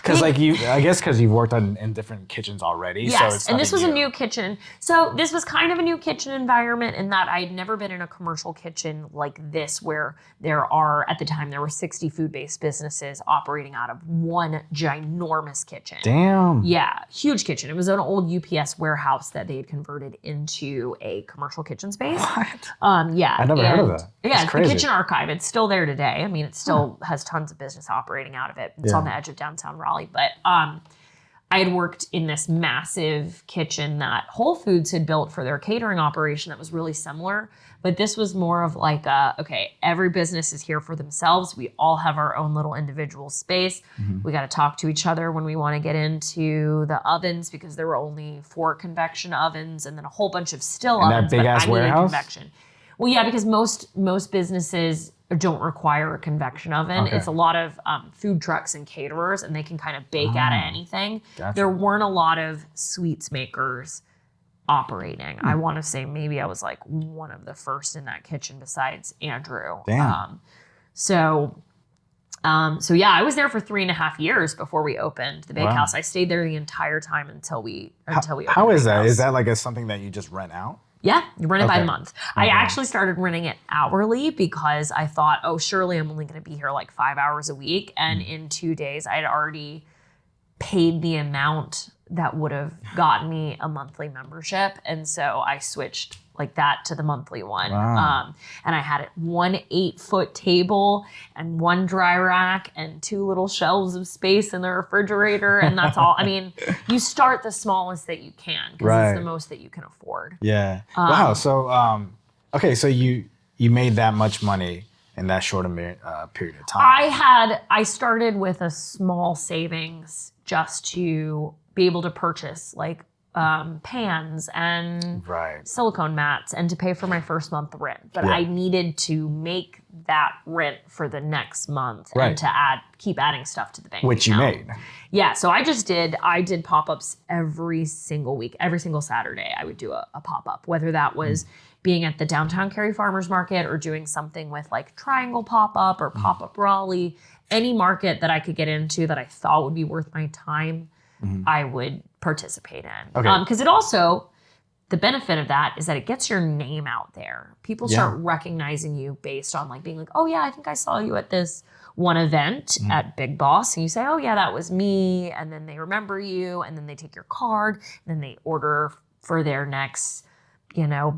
because I guess because you've worked in different kitchens already. Yes, so it's and this was a new kitchen. So this was kind of a new kitchen environment in that I'd never been in a commercial kitchen like this where at the time, there were 60 food-based businesses operating out of one ginormous kitchen. Damn. Yeah, huge kitchen. It was an old UPS warehouse that they had converted into a commercial kitchen space. What? Yeah. I never heard of that. Yeah, it's the kitchen archive. It's still there today. I mean, it still has tons of business operating out of it. It's on the edge of downtown Raleigh, but I had worked in this massive kitchen that Whole Foods had built for their catering operation that was really similar, but this was more of like okay, every business is here for themselves. We all have our own little individual space. We got to talk to each other when we want to get into the ovens because there were only 4 convection ovens and then a whole bunch of still ovens. That big ass warehouse? Convection. Well, yeah, because most businesses don't require a convection oven. Okay. It's a lot of food trucks and caterers, and they can kind of bake out of anything. Gotcha. There weren't a lot of sweets makers operating. I want to say maybe I was like one of the first in that kitchen besides Andrew. Damn. So yeah, I was there for 3.5 years before we opened the bakehouse. I stayed there the entire time until we opened. How is that? Bakehouse. Is that like something that you just rent out? Yeah, you rent it by the month. I actually started renting it hourly because I thought, oh, surely I'm only going to be here like 5 hours a week. And in 2 days, I had already paid the amount that would have gotten me a monthly membership. And so I switched like that to the monthly one. Wow. And I had one 8-foot table and one dry rack and 2 little shelves of space in the refrigerator. And that's all. I mean, you start the smallest that you can because it's the most that you can afford. Yeah. Wow. So, okay. So you made that much money in that short period of time. I started with a small savings just to be able to purchase like pans and silicone mats and to pay for my first month rent. But I needed to make that rent for the next month and to keep adding stuff to the bank Which account. You made. Yeah, so I did pop-ups every single week. Every single Saturday I would do a pop-up, whether that was being at the downtown Cary Farmers Market or doing something with like Triangle Pop-Up or Pop-Up Raleigh, any market that I could get into that I thought would be worth my time. I would participate in. Because it also, the benefit of that is that it gets your name out there. People start recognizing you based on like being like, oh yeah, I think I saw you at this one event at Big Boss. And you say, oh yeah, that was me. And then they remember you and then they take your card and then they order for their next,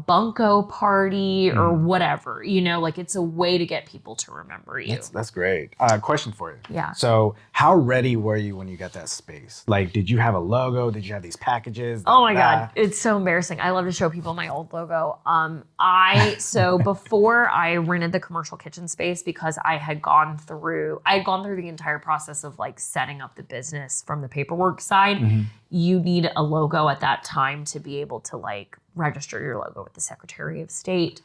bunko party or whatever, like it's a way to get people to remember you. That's great. Question for you. Yeah. So how ready were you when you got that space? Like, did you have a logo? Did you have these packages? Oh my God. It's so embarrassing. I love to show people my old logo. So before I rented the commercial kitchen space, because I had gone through the entire process of like setting up the business from the paperwork side. You need a logo at that time to be able to like register your logo with the Secretary of State.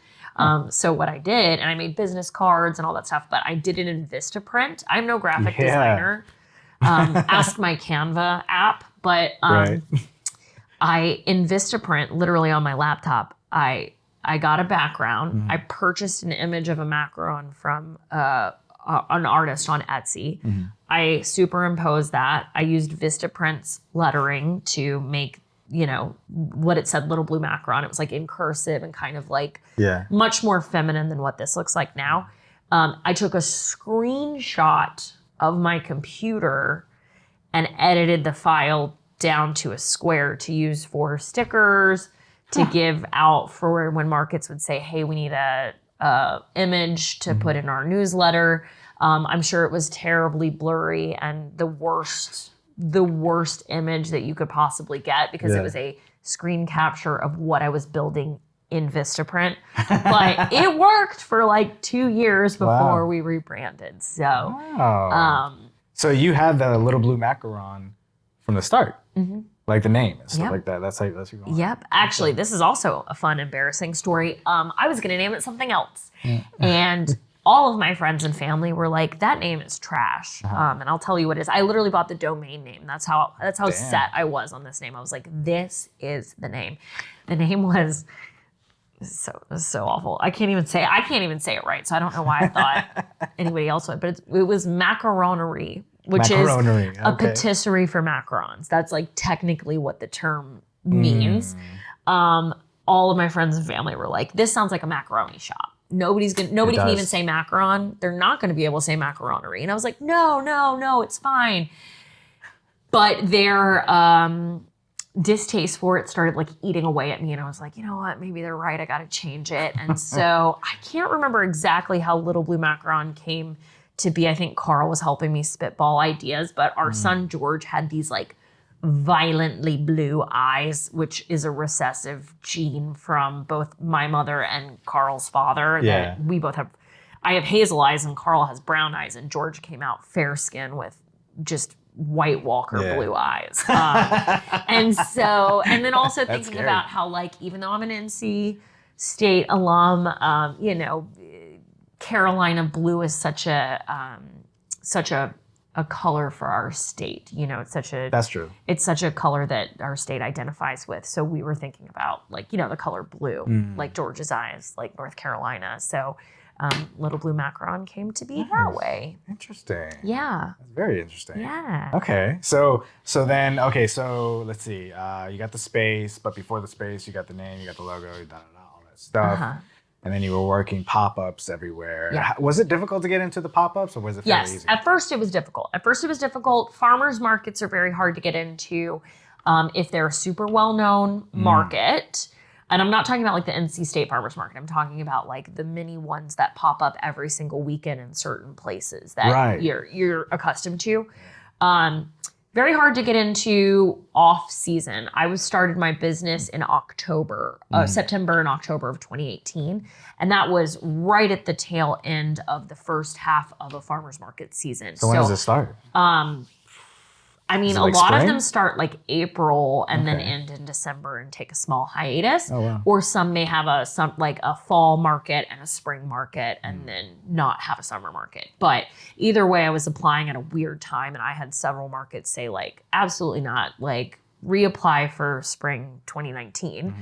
So what I did, and I made business cards and all that stuff, but I did it in Vistaprint. I'm no graphic designer. Ask my Canva app, but in Vistaprint, literally on my laptop, I got a background. I purchased an image of a macaron from an artist on Etsy. I superimposed that. I used Vistaprint's lettering to make what it said, Little Blue Macaron. It was like in cursive and kind of like much more feminine than what this looks like now. I took a screenshot of my computer and edited the file down to a square to use for stickers, to give out for when markets would say, hey, we need a image to put in our newsletter. I'm sure it was terribly blurry and the worst image that you could possibly get because it was a screen capture of what I was building in Vistaprint. But it worked for like 2 years before we rebranded. So So you had the Little Blue Macaron from the start, like the name and stuff like that. That's how you're going. Yep. Actually, this is also a fun, embarrassing story. I was going to name it something else. And all of my friends and family were like, that name is trash. And I'll tell you what it is. I literally bought the domain name. That's how set I was on this name. I was like, this is the name. The name was so awful. I can't even say it right. So I don't know why I thought anybody else would, but it was Macaronery, which is a patisserie for macarons. That's like technically what the term means. All of my friends and family were like, this sounds like a macaroni shop. Nobody can even say macaron. They're not going to be able to say macaronery. And I was like, no, it's fine. But their distaste for it started like eating away at me. And I was like, you know what? Maybe they're right. I got to change it. And so I can't remember exactly how Little Blue Macaron came to be. I think Carl was helping me spitball ideas, but our son George had these like violently blue eyes, which is a recessive gene from both my mother and Carl's father. That we both have. I have hazel eyes and Carl has brown eyes, and George came out fair skin with just White Walker blue eyes. And then also thinking about how, like, even though I'm an NC State alum, Carolina blue is such a color for our state. That's true. It's such a color that our state identifies with. So we were thinking about, like, the color blue, like George's eyes, like North Carolina. So Little Blue Macaron came to be that way. Interesting. Yeah. That's very interesting. Yeah. Okay. So let's see. You got the space, but before the space, you got the name, you got the logo, all that stuff. And then you were working pop-ups everywhere. Yeah. Was it difficult to get into the pop-ups, or was it fairly easy? Yes. At first it was difficult. Farmers markets are very hard to get into if they're a super well-known market. And I'm not talking about like the NC State Farmers Market. I'm talking about like the mini ones that pop up every single weekend in certain places that you're accustomed to. Very hard to get into off season. I started my business in September and October of 2018. And that was right at the tail end of the first half of a farmer's market season. So when does it start? A lot of them start like April and then end in December and take a small hiatus. Oh, wow. Or some may have a fall market and a spring market and then not have a summer market. But either way, I was applying at a weird time, and I had several markets say like, absolutely not, like reapply for spring 2019.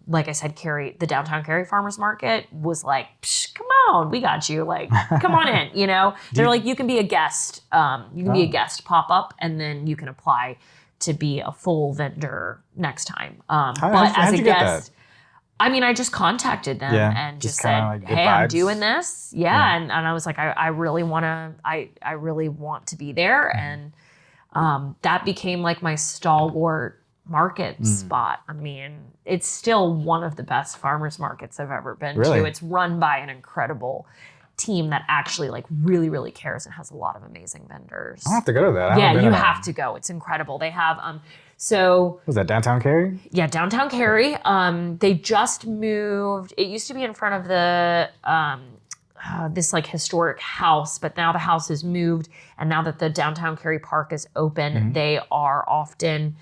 Like I said, the downtown Cary Farmers Market was like, come on, we got you. Like, come on in, They're like, you can be a guest. Be a guest pop-up, and then you can apply to be a full vendor next time. As a guest, I just contacted them and just said, like, hey, I'm doing this. Yeah. And I was like, I really want to be there. And that became like my stalwart market spot. It's still one of the best farmers markets I've ever been to. It's run by an incredible team that actually like really, really cares and has a lot of amazing vendors. I'll have to go to that. Yeah, you have to go. It's incredible. They have was that downtown Cary? Yeah, downtown Cary. They just moved. It used to be in front of the this like historic house, but now the house is moved, and now that the downtown Cary Park is open, they are often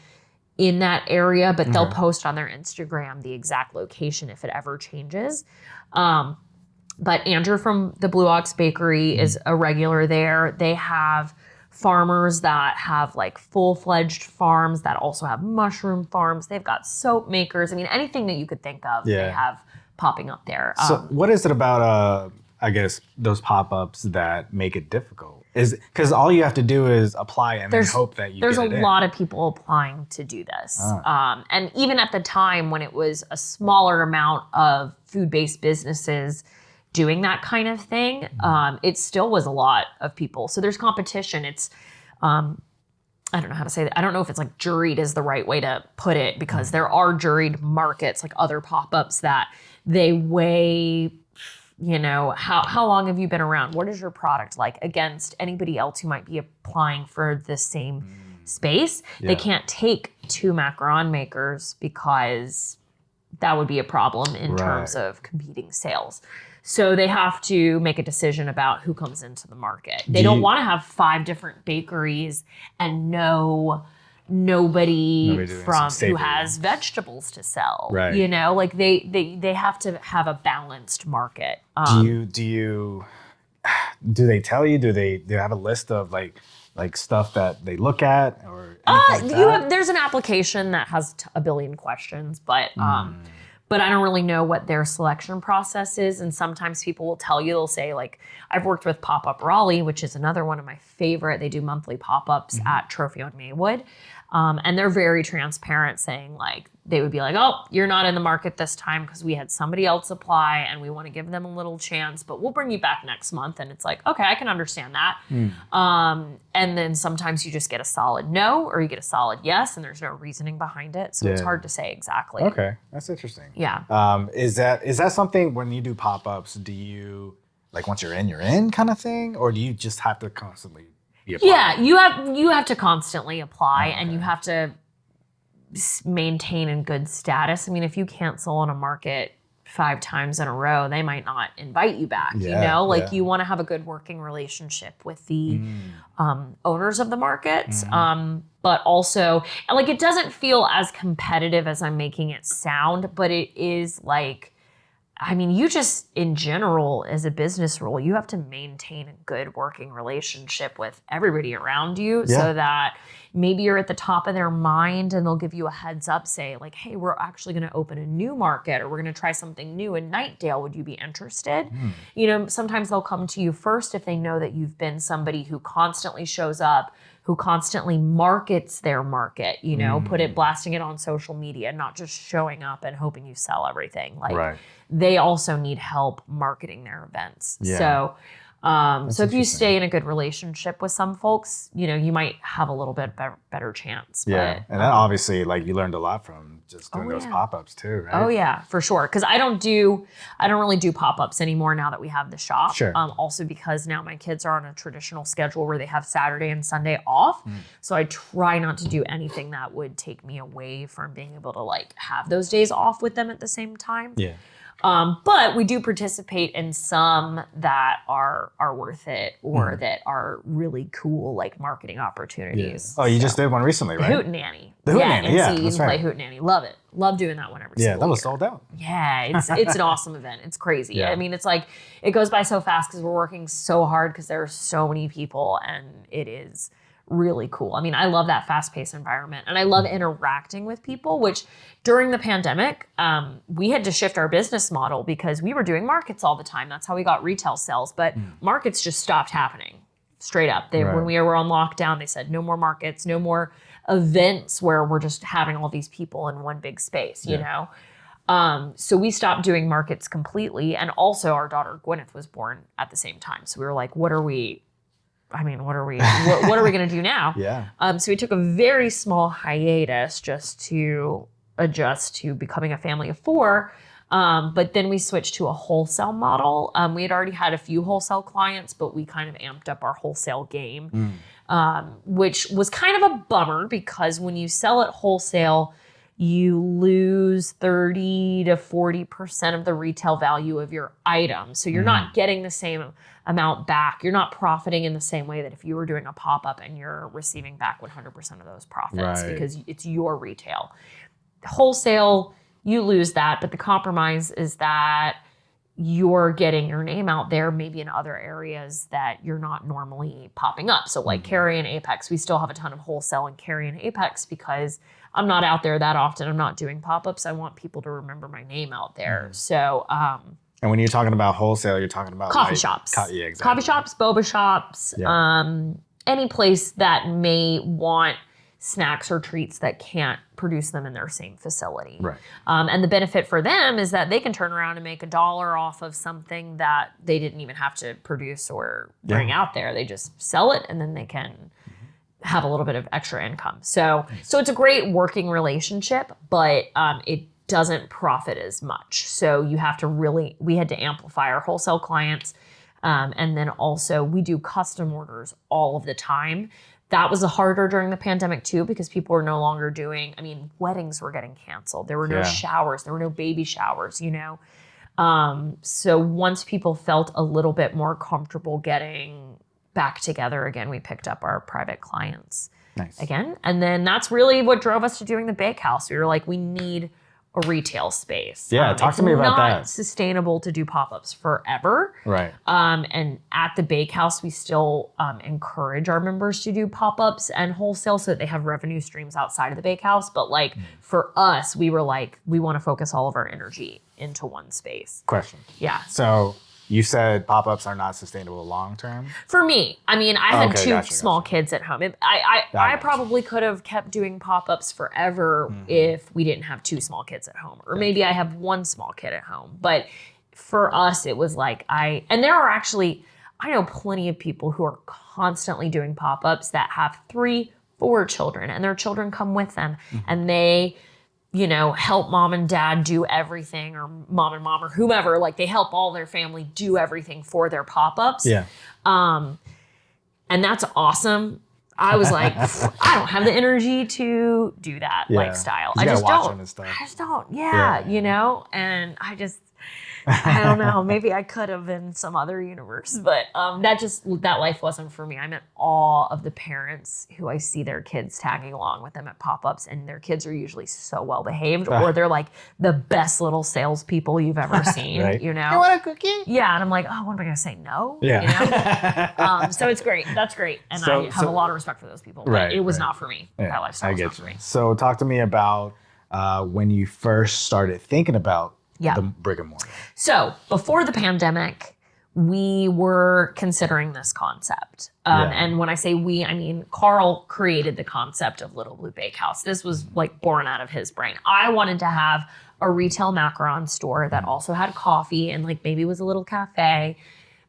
in that area, but they'll post on their Instagram the exact location if it ever changes. But Andrew from the Blue Ox Bakery is a regular there. They have farmers that have like full-fledged farms that also have mushroom farms. They've got soap makers. Anything that you could think of, they have popping up there. So what is it about, those pop-ups that make it difficult? Is because all you have to do is apply and then hope that you get it in. There's a lot of people applying to do this. And even at the time when it was a smaller amount of food-based businesses doing that kind of thing, it still was a lot of people. So there's competition. It's, I don't know how to say that. I don't know if it's like juried is the right way to put it, because there are juried markets, like other pop-ups that they weigh, how long have you been around? What is your product like against anybody else who might be applying for the same space? They can't take 2 macaron makers because that would be a problem in terms of competing sales. So they have to make a decision about who comes into the market. They don't want to have 5 different bakeries and nobody from who has vegetables to sell. Right. You know, like they have to have a balanced market. Do they tell you? Do they have a list of like stuff that they look at or anything like that? There's an application that has a billion questions, but I don't really know what their selection process is. And sometimes people will tell you, they'll say like, I've worked with Pop-Up Raleigh, which is another one of my favorite. They do monthly pop-ups at Trophy on Maywood. And they're very transparent, saying like, they would be like, oh, you're not in the market this time because we had somebody else apply and we want to give them a little chance, but we'll bring you back next month. And it's like, okay, I can understand that. And then sometimes you just get a solid no, or you get a solid yes, and there's no reasoning behind it. So it's hard to say exactly. Okay, that's interesting. Yeah. Is that something when you do pop-ups, do you, like once you're in kind of thing? Or do you just have to constantly be applying? Yeah, you have to constantly apply and you have to maintain in good status. I mean, if you cancel on a market 5 times in a row, they might not invite you back. You know, like you want to have a good working relationship with the owners of the markets. But also, like, it doesn't feel as competitive as I'm making it sound, but it is like, I mean, you just, in general, as a business rule, you have to maintain a good working relationship with everybody around you so that maybe you're at the top of their mind and they'll give you a heads up, say like, hey, we're actually going to open a new market, or we're going to try something new in Nightdale. Would you be interested? You know, sometimes they'll come to you first if they know that you've been somebody who constantly shows up, who constantly markets their market, you know, blasting it on social media, not just showing up and hoping you sell everything. Like they also need help marketing their events. So if you stay in a good relationship with some folks, you know, you might have a little bit better chance. Yeah. But, and then obviously, like, you learned a lot from just doing those pop-ups too, right? Oh yeah, for sure. Because I don't really do pop-ups anymore now that we have the shop. Sure. Also because now my kids are on a traditional schedule where they have Saturday and Sunday off. So I try not to do anything that would take me away from being able to like have those days off with them at the same time. Yeah. But we do participate in some that are worth it, or that are really cool, like marketing opportunities. Oh, you just did one recently, right? The Hootenanny. The Hootenanny, yeah. You can play Hootenanny. Love it. Love doing that one every single year. Yeah, that was sold out. Yeah, it's an awesome event. It's crazy. Yeah. I mean, it's like, it goes by so fast because we're working so hard because there are so many people, and it is really cool. I mean, I love that fast-paced environment, and I love interacting with people, which during the pandemic, we had to shift our business model because we were doing markets all the time. That's how we got retail sales, but markets just stopped happening straight up. When we were on lockdown, they said no more markets, no more events where we're just having all these people in one big space, you know? So we stopped doing markets completely. And also our daughter Gwyneth was born at the same time. So we were like, what are we going to do now? So we took a very small hiatus just to adjust to becoming a family of 4. But then we switched to a wholesale model. We had already had a few wholesale clients, but we kind of amped up our wholesale game, which was kind of a bummer because when you sell at wholesale, you lose 30 to 40% of the retail value of your item. So you're not getting the same amount back. You're not profiting in the same way that if you were doing a pop-up and you're receiving back 100% of those profits because it's your retail. Wholesale, you lose that, but the compromise is that you're getting your name out there maybe in other areas that you're not normally popping up. So like Carrie and Apex, we still have a ton of wholesale in Carrie and Apex because I'm not out there that often. I'm not doing pop-ups. I want people to remember my name out there. So, and when you're talking about wholesale, you're talking about coffee shops. Yeah, exactly. Coffee shops, boba shops, any place that may want snacks or treats that can't produce them in their same facility. Right. And the benefit for them is that they can turn around and make $1 off of something that they didn't even have to produce or bring out there. They just sell it and then they can have a little bit of extra income. So it's a great working relationship, but it doesn't profit as much. So you have to we had to amplify our wholesale clients. And then also we do custom orders all of the time. That was harder during the pandemic too, because people were no longer doing, weddings were getting canceled. There were no showers. There were no baby showers, you know. So once people felt a little bit more comfortable getting back together again, we picked up our private clients again. And then that's really what drove us to doing the bakehouse. We were like, we need a retail space. Yeah, talk to me about that. It's not sustainable to do pop-ups forever. Right. And at the bakehouse, we still encourage our members to do pop-ups and wholesale so that they have revenue streams outside of the bakehouse. But like for us, we were like, we want to focus all of our energy into one space. Question. Yeah. So you said pop-ups are not sustainable long-term? For me, I mean, I had two small gotcha. kids at home. I probably could have kept doing pop-ups forever if we didn't have two small kids at home. Or maybe I have one small kid at home. But for us, it was like and there are actually, I know plenty of people who are constantly doing pop-ups that have 3, 4 children and their children come with them and they, you know, help mom and dad do everything, or mom and mom or whomever, like they help all their family do everything for their pop-ups. Yeah. And that's awesome. I was like, I don't have the energy to do that lifestyle. I just don't. Yeah, you know, and I don't know. Maybe I could have in some other universe, but that life wasn't for me. I'm in awe of the parents who I see their kids tagging along with them at pop-ups, and their kids are usually so well behaved, or they're like the best little salespeople you've ever seen. Right. You know, you want a cookie? Yeah, and I'm like, oh, what am I gonna say? No. Yeah. You know? So it's great. That's great, and I have a lot of respect for those people. But it was not for me. Yeah, that lifestyle was not for me. So talk to me about when you first started thinking about the brick and mortar. So before the pandemic, we were considering this concept. And when I say we, I mean, Carl created the concept of Little Blue Bakehouse. This was like born out of his brain. I wanted to have a retail macaron store that also had coffee and like maybe was a little cafe.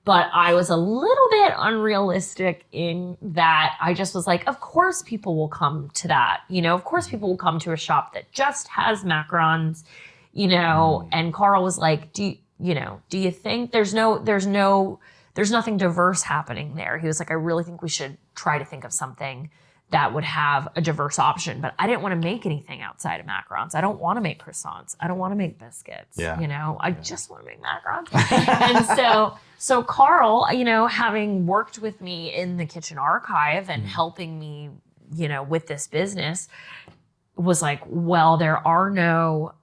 But I was a little bit unrealistic in that I just was like, of course people will come to that. You know, of course people will come to a shop that just has macarons. You know, and Carl was like, do you think there's nothing diverse happening there? He was like, I really think we should try to think of something that would have a diverse option. But I didn't want to make anything outside of macarons. I don't want to make croissants. I don't want to make biscuits. Yeah. You know, I just want to make macarons. And so Carl, you know, having worked with me in the kitchen archive and helping me, you know, with this business, was like, well, there are no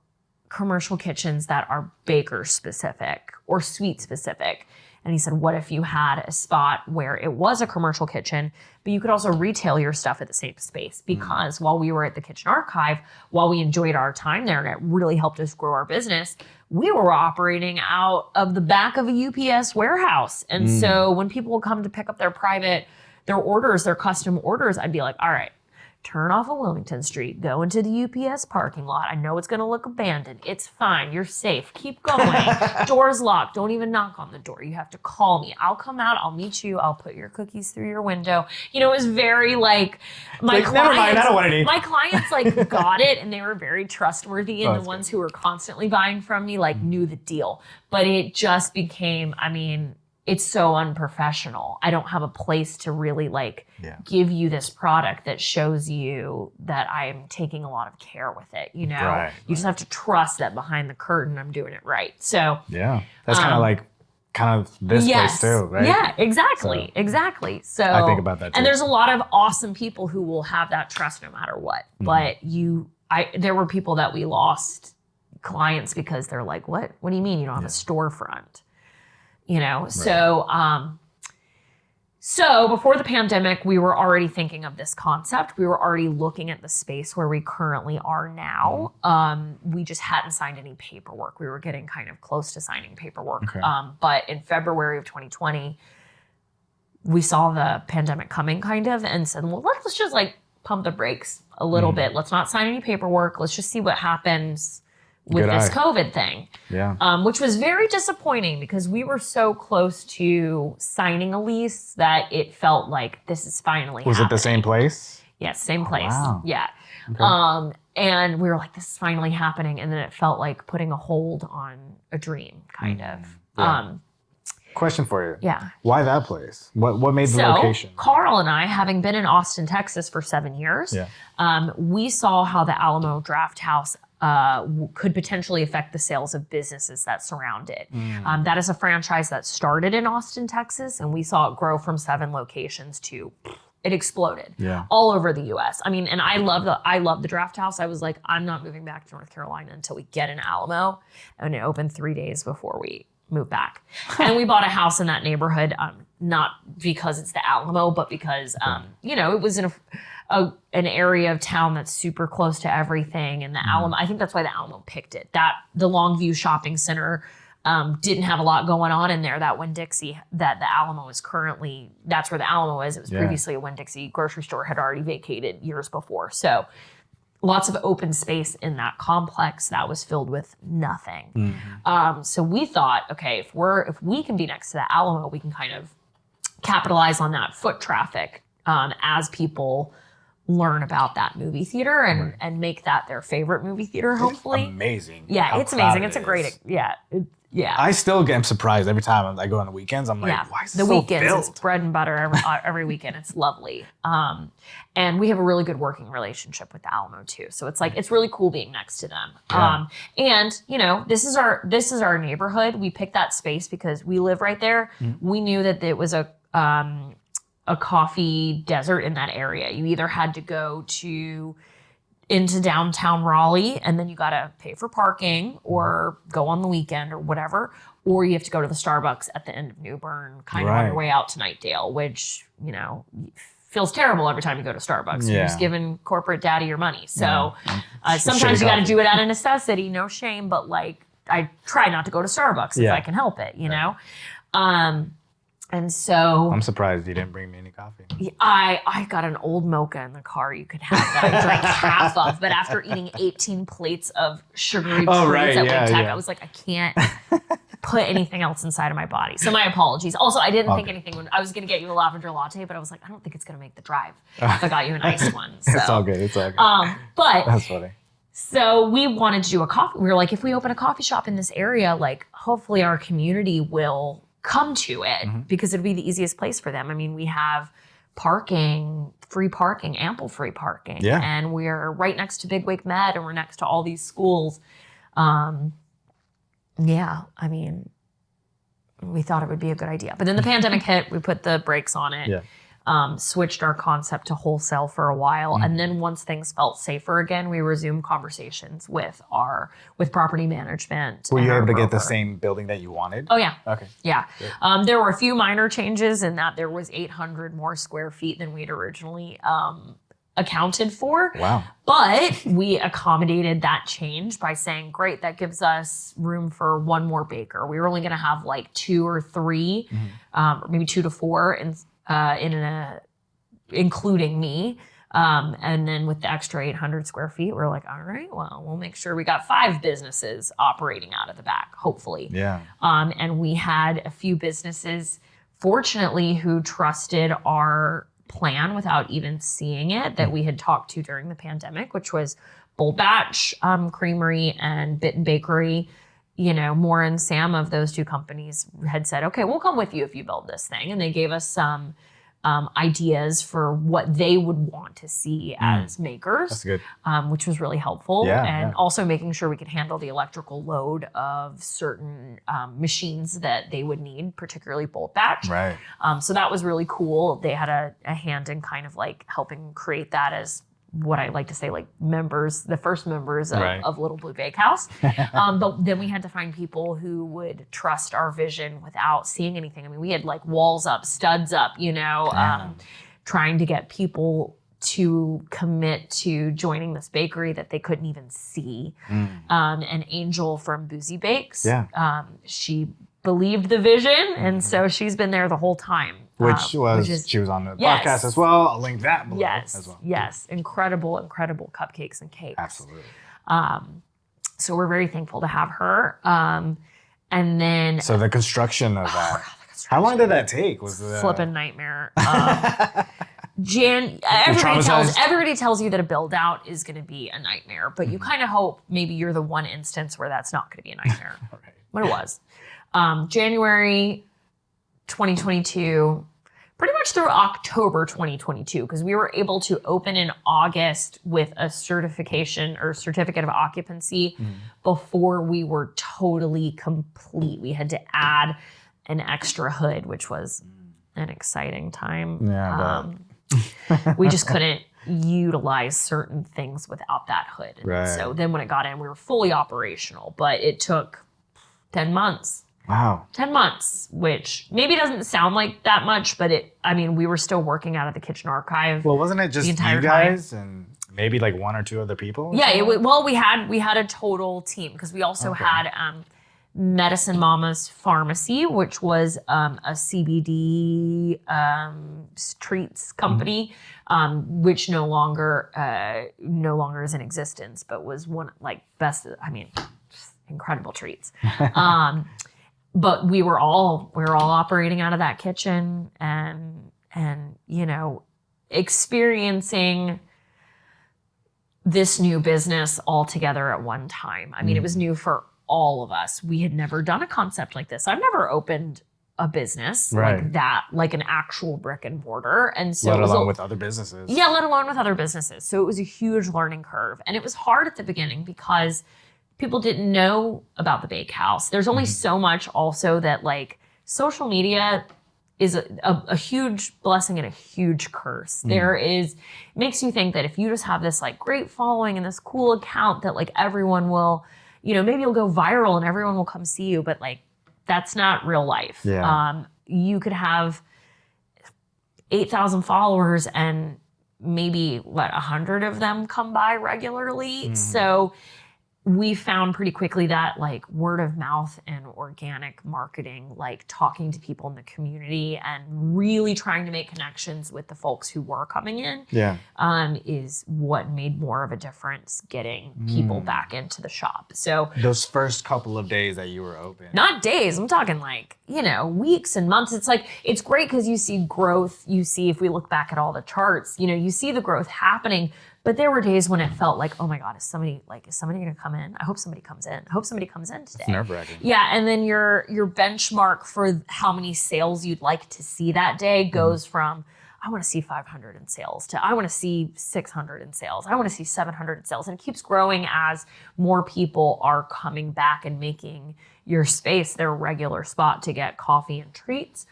commercial kitchens that are baker specific or sweet specific. And he said, what if you had a spot where it was a commercial kitchen, but you could also retail your stuff at the same space? Because while we were at the kitchen archive, while we enjoyed our time there and it really helped us grow our business, we were operating out of the back of a UPS warehouse. And so when people would come to pick up their orders, their custom orders, I'd be like, all right, turn off of Wilmington Street, go into the UPS parking lot. I know it's going to look abandoned. It's fine. You're safe. Keep going. Door's locked. Don't even knock on the door. You have to call me. I'll come out. I'll meet you. I'll put your cookies through your window. You know, it was very like never mind. I don't want any. My clients like got it, and they were very trustworthy. And the ones who were constantly buying from me like knew the deal. But it just became, I mean, it's so unprofessional. I don't have a place to really give you this product that shows you that I'm taking a lot of care with it. You know, you just have to trust that behind the curtain, I'm doing it right. So that's kind of this place too, right? Yeah, exactly. So I think about that too. And there's a lot of awesome people who will have that trust no matter what. But there were people that we lost clients because they're like, what do you mean you don't have a storefront? You know, so before the pandemic, we were already thinking of this concept. We were already looking at the space where we currently are now. We just hadn't signed any paperwork. We were getting kind of close to signing paperwork. Okay. But in February of 2020, we saw the pandemic coming kind of and said, well, let's just like pump the brakes a little bit. Let's not sign any paperwork. Let's just see what happens with this COVID thing. Yeah. Which was very disappointing because we were so close to signing a lease that it felt like this is finally happening. It the same place? Yes, same place. Wow. Yeah. Okay. And we were like, this is finally happening. And then it felt like putting a hold on a dream, kind of. Question for you. Yeah. Why that place? What made the location? Carl and I, having been in Austin, Texas for 7 years, we saw how the Alamo Draft House could potentially affect the sales of businesses that surround it. That is a franchise that started in Austin, Texas, and we saw it grow from 7 locations to it exploded all over the U.S. I mean, and I love the Draft House. I was like, I'm not moving back to North Carolina until we get an Alamo, and it opened 3 days before we moved back. And we bought a house in that neighborhood, not because it's the Alamo, but because it was in an area of town that's super close to everything. And the Alamo, I think that's why the Alamo picked it. That the Longview Shopping Center didn't have a lot going on in there. That Winn-Dixie, that the Alamo is currently, that's where the Alamo is. It was previously a Winn-Dixie grocery store, had already vacated years before. So lots of open space in that complex that was filled with nothing. So we thought, okay, if we can be next to the Alamo, we can kind of capitalize on that foot traffic as people learn about that movie theater and make that their favorite movie theater, hopefully. It's amazing. Yeah, it's amazing. It's a great, I still get surprised every time I go on the weekends. I'm like, why is this so weekends, filled? It's bread and butter every weekend. It's lovely. And we have a really good working relationship with the Alamo too. So it's like, it's really cool being next to them. And this is our neighborhood. We picked that space because we live right there. We knew that it was a coffee desert in that area. You either had to go into downtown Raleigh, and then you got to pay for parking or go on the weekend or whatever, or you have to go to the Starbucks at the end of New Bern, kind of on your way out to Nightdale, which, feels terrible every time you go to Starbucks. You're just giving corporate daddy your money. So sometimes you got to do it out of necessity, no shame, but like, I try not to go to Starbucks if I can help it, And so I'm surprised you didn't bring me any coffee. I got an old mocha in the car you could have that I drank half of, but after eating 18 plates of sugary treats at Wing Tech, I was like, I can't put anything else inside of my body. So my apologies. Also, I didn't think anything when I was going to get you a lavender latte, but I was like, I don't think it's going to make the drive if I got you an iced one. So. It's all good. But that's funny. So we wanted to do a coffee. We were like, if we open a coffee shop in this area, like hopefully our community will come to it because it'd be the easiest place for them. I mean, we have free parking, ample free parking. Yeah. And we're right next to Big Wake Med and we're next to all these schools. I mean, we thought it would be a good idea. But then the pandemic hit, we put the brakes on it. Yeah. Switched our concept to wholesale for a while. And then once things felt safer again, we resumed conversations with property management. Were you able to get the same building that you wanted? Oh yeah. Okay. Yeah. There were a few minor changes in that there was 800 more square feet than we'd originally accounted for. Wow. But we accommodated that change by saying, great, that gives us room for one more baker. We were only going to have like 2 or 3, maybe 2 to 4 including me. And then with the extra 800 square feet, we're like, all right, well, we'll make sure we got 5 businesses operating out of the back, hopefully. Yeah. And we had a few businesses, fortunately, who trusted our plan without even seeing it, that we had talked to during the pandemic, which was Bold Batch Creamery and Bit and Bakery. Moore and Sam of those 2 companies had said, okay, we'll come with you if you build this thing. And they gave us some ideas for what they would want to see as makers. That's good. Which was really helpful. Yeah, and also making sure we could handle the electrical load of certain machines that they would need, particularly Bolt Batch. Right. So that was really cool. They had a hand in kind of like helping create that as what I like to say, like the first members of Little Blue Bakehouse. But then we had to find people who would trust our vision without seeing anything. I mean, we had like walls up, studs up, trying to get people to commit to joining this bakery that they couldn't even see. An Angel from Boozy Bakes, she believed the vision, and so she's been there the whole time. She was on the podcast as well. I'll link that below as well. Yes, incredible cupcakes and cakes. Absolutely. So we're very thankful to have her. And then so the construction of that. How long did that take? Was the flipping nightmare? Everybody tells you that a build out is going to be a nightmare, but you kind of hope maybe you're the one instance where that's not going to be a nightmare. Right. But it was. January 2022, pretty much through October 2022, because we were able to open in August with a certification or certificate of occupancy before we were totally complete. We had to add an extra hood, which was an exciting time. Yeah, we just couldn't utilize certain things without that hood. Right. So then when it got in, we were fully operational, but it took 10 months. Wow. 10 months, which maybe doesn't sound like that much, but we were still working out of the kitchen archive. Well, wasn't it just the entire you guys and maybe like one or two other people? Yeah, we had a total team because we also had Medicine Mama's Pharmacy, which was a CBD treats company, which no longer is in existence, but was one best. Incredible treats. But we were all operating out of that kitchen and experiencing this new business all together at one time. It was new for all of us. We had never done a concept like this. I've never opened a business like that, like an actual brick and mortar. And so let alone with other businesses. Yeah, let alone with other businesses. So it was a huge learning curve. And it was hard at the beginning because people didn't know about the bakehouse. There's only so much also that social media is a huge blessing and a huge curse. It makes you think that if you just have this great following and this cool account that everyone will, maybe you'll go viral and everyone will come see you, but that's not real life. Yeah. You could have 8,000 followers and maybe 100 of them come by regularly. So we found pretty quickly that word of mouth and organic marketing, talking to people in the community and really trying to make connections with the folks who were coming in, is what made more of a difference getting people back into the shop. So those first couple of days that you were open, not days, I'm talking weeks and months. It's great because you see growth. You see, if we look back at all the charts, you see the growth happening. But there were days when it felt like, oh my God, is somebody going to come in? I hope somebody comes in. I hope somebody comes in today. It's nerve-wracking. Yeah, and then your benchmark for how many sales you'd like to see that day goes from, I want to see 500 in sales to I want to see 600 in sales. I want to see 700 in sales. And it keeps growing as more people are coming back and making your space their regular spot to get coffee and treats.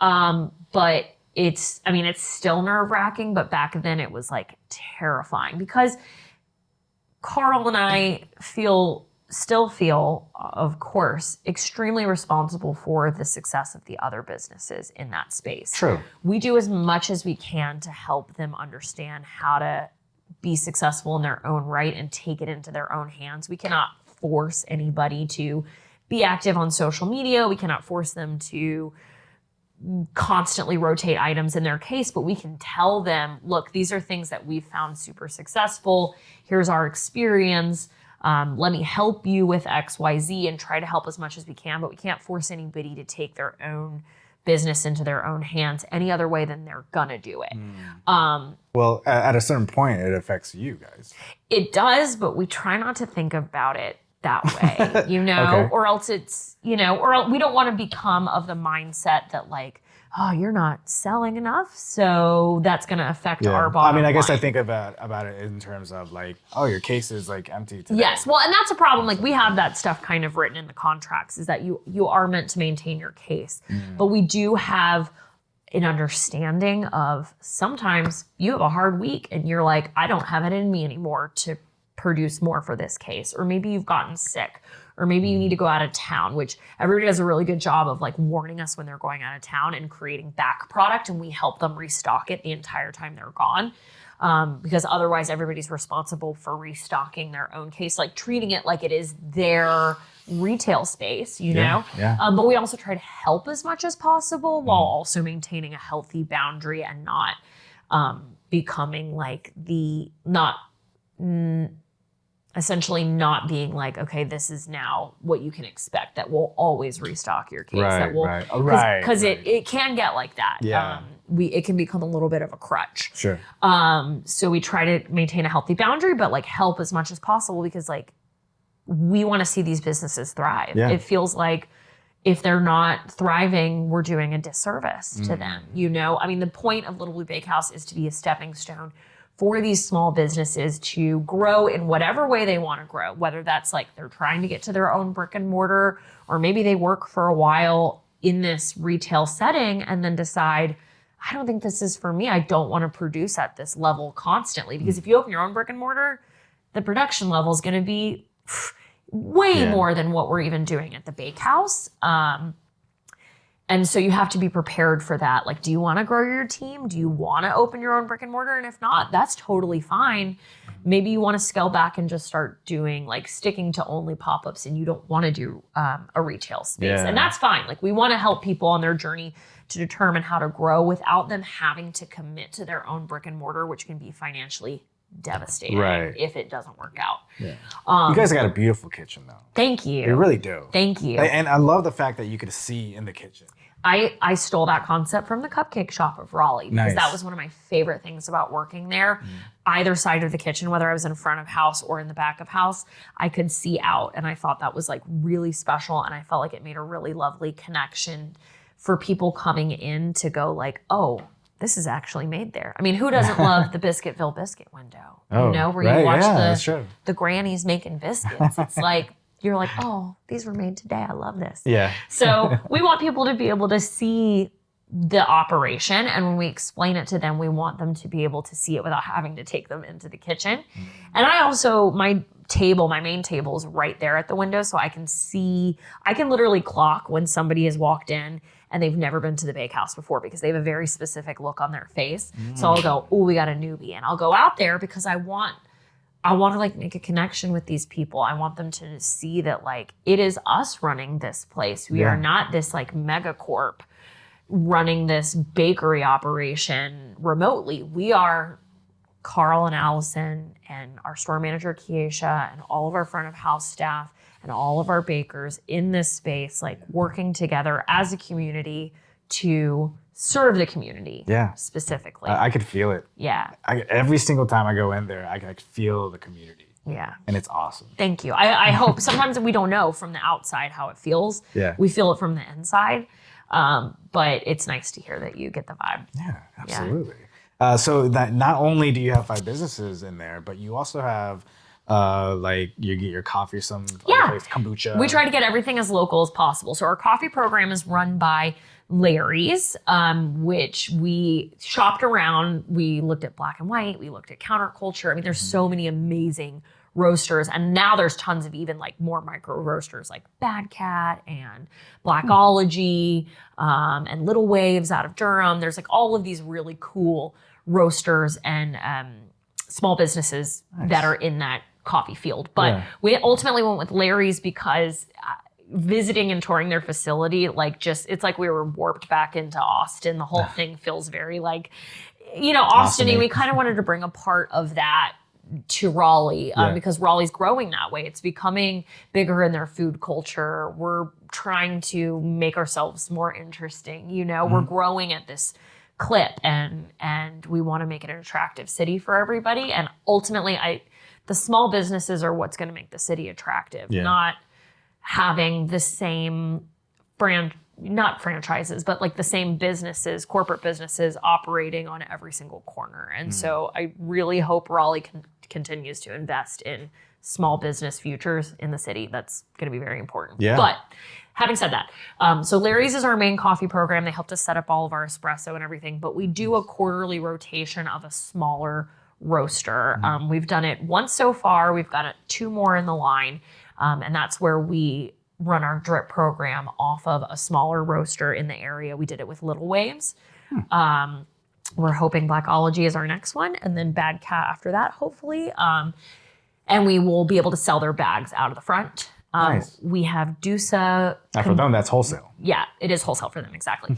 But it's still nerve-wracking, but back then it was terrifying because Carl and I still feel, of course, extremely responsible for the success of the other businesses in that space. True. We do as much as we can to help them understand how to be successful in their own right and take it into their own hands. We cannot force anybody to be active on social media. We cannot force them to constantly rotate items in their case, but we can tell them, look, these are things that we've found super successful. Here's our experience. Let me help you with XYZ and try to help as much as we can, but we can't force anybody to take their own business into their own hands any other way than they're gonna do it. Well, at a certain point, it affects you guys. It does, but we try not to think about it that way, or else it's, or we don't want to become of the mindset that oh, you're not selling enough, so that's going to affect our bottom line. I guess I think about it in terms of oh, your case is empty today. Yes, well, and that's a problem. We have that stuff kind of written in the contracts, is that you are meant to maintain your case, but we do have an understanding of sometimes you have a hard week and you're I don't have it in me anymore to produce more for this case, or maybe you've gotten sick, or maybe you need to go out of town, which everybody does a really good job of warning us when they're going out of town and creating back product, and we help them restock it the entire time they're gone, because otherwise everybody's responsible for restocking their own case, treating it like it is their retail space, you know? Yeah. But we also try to help as much as possible while also maintaining a healthy boundary and not becoming essentially not being okay, this is now what you can expect, that we'll always restock your case. Because it can get like that. Yeah. It can become a little bit of a crutch. Sure. So we try to maintain a healthy boundary, but help as much as possible, because we want to see these businesses thrive. Yeah. It feels like if they're not thriving, we're doing a disservice to them. I mean, the point of Little Blue Bakehouse is to be a stepping stone for these small businesses to grow in whatever way they want to grow, whether that's like they're trying to get to their own brick and mortar, or maybe they work for a while in this retail setting and then decide, I don't think this is for me. I don't want to produce at this level constantly. Because if you open your own brick and mortar, the production level is going to be way more than what we're even doing at the bakehouse. And so you have to be prepared for that. Like, do you want to grow your team? Do you want to open your own brick and mortar? And if not, that's totally fine. Maybe you want to scale back and just start doing like sticking to only pop-ups and you don't want to do a retail space. And that's fine. Like, we want to help people on their journey to determine how to grow without them having to commit to their own brick and mortar, which can be financially devastating if it doesn't work out. You guys got a beautiful kitchen though. Thank you. You really do. Thank you. And I love the fact that you could see in the kitchen. I stole that concept from the Cupcake shop of Raleigh because that was one of my favorite things about working there. Either side of the kitchen, whether I was in front of house or in the back of house, I could see out. And I thought that was like really special. And I felt like it made a really lovely connection for people coming in to go like, oh, this is actually made there. I mean, who doesn't love the Biscuitville biscuit window? Where you watch the grannies making biscuits. It's like, you're like, oh, these were made today. I love this. Yeah. So we want people to be able to see the operation. And when we explain it to them, we want them to be able to see it without having to take them into the kitchen. And I also, my main table is right there at the window. So I can literally clock when somebody has walked in and they've never been to the bakehouse before because they have a very specific look on their face. So I'll go, oh, we got a newbie. And I'll go out there because I want to like make a connection with these people. I want them to see that like it is us running this place. We are not this like megacorp running this bakery operation remotely. We are Carl and Allison and our store manager Keisha and all of our front of house staff and all of our bakers in this space, like working together as a community to serve the community specifically. I could feel it. Yeah. Every single time I go in there, I feel the community. Yeah. And it's awesome. Thank you. I hope sometimes we don't know from the outside how it feels. Yeah. We feel it from the inside. But it's nice to hear that you get the vibe. Yeah, absolutely. So that not only do you have 5 businesses in there, but you also have like you get your coffee some other place, kombucha. We try to get everything as local as possible. So our coffee program is run by Larry's, which we shopped around. We looked at black and white. We looked at counterculture. I mean, there's so many amazing roasters. And now there's tons of even like more micro roasters like Bad Cat and Blackology and Little Waves out of Durham. There's like all of these really cool roasters and small businesses that are in that coffee field. But we ultimately went with Larry's because visiting and touring their facility, like just, it's like we were warped back into Austin. The whole thing feels very like, Austin-y. We kind of wanted to bring a part of that to Raleigh because Raleigh's growing that way. It's becoming bigger in their food culture. We're trying to make ourselves more interesting. We're growing at this clip and we want to make it an attractive city for everybody. And ultimately, the small businesses are what's going to make the city attractive, not having the same not franchises, but like the same businesses, corporate businesses operating on every single corner. And so I really hope Raleigh continues to invest in small business futures in the city. That's going to be very important. Yeah. But having said that, so Larry's is our main coffee program. They helped us set up all of our espresso and everything, but we do a quarterly rotation of a smaller roaster. We've done it once so far. We've got 2 more in the line. And that's where we run our drip program off of a smaller roaster in the area. We did it with Little Waves. We're hoping Blackology is our next one, and then Bad Cat after that, hopefully. And we will be able to sell their bags out of the front. We have Dusa. For them, that's wholesale. Yeah, it is wholesale for them, exactly.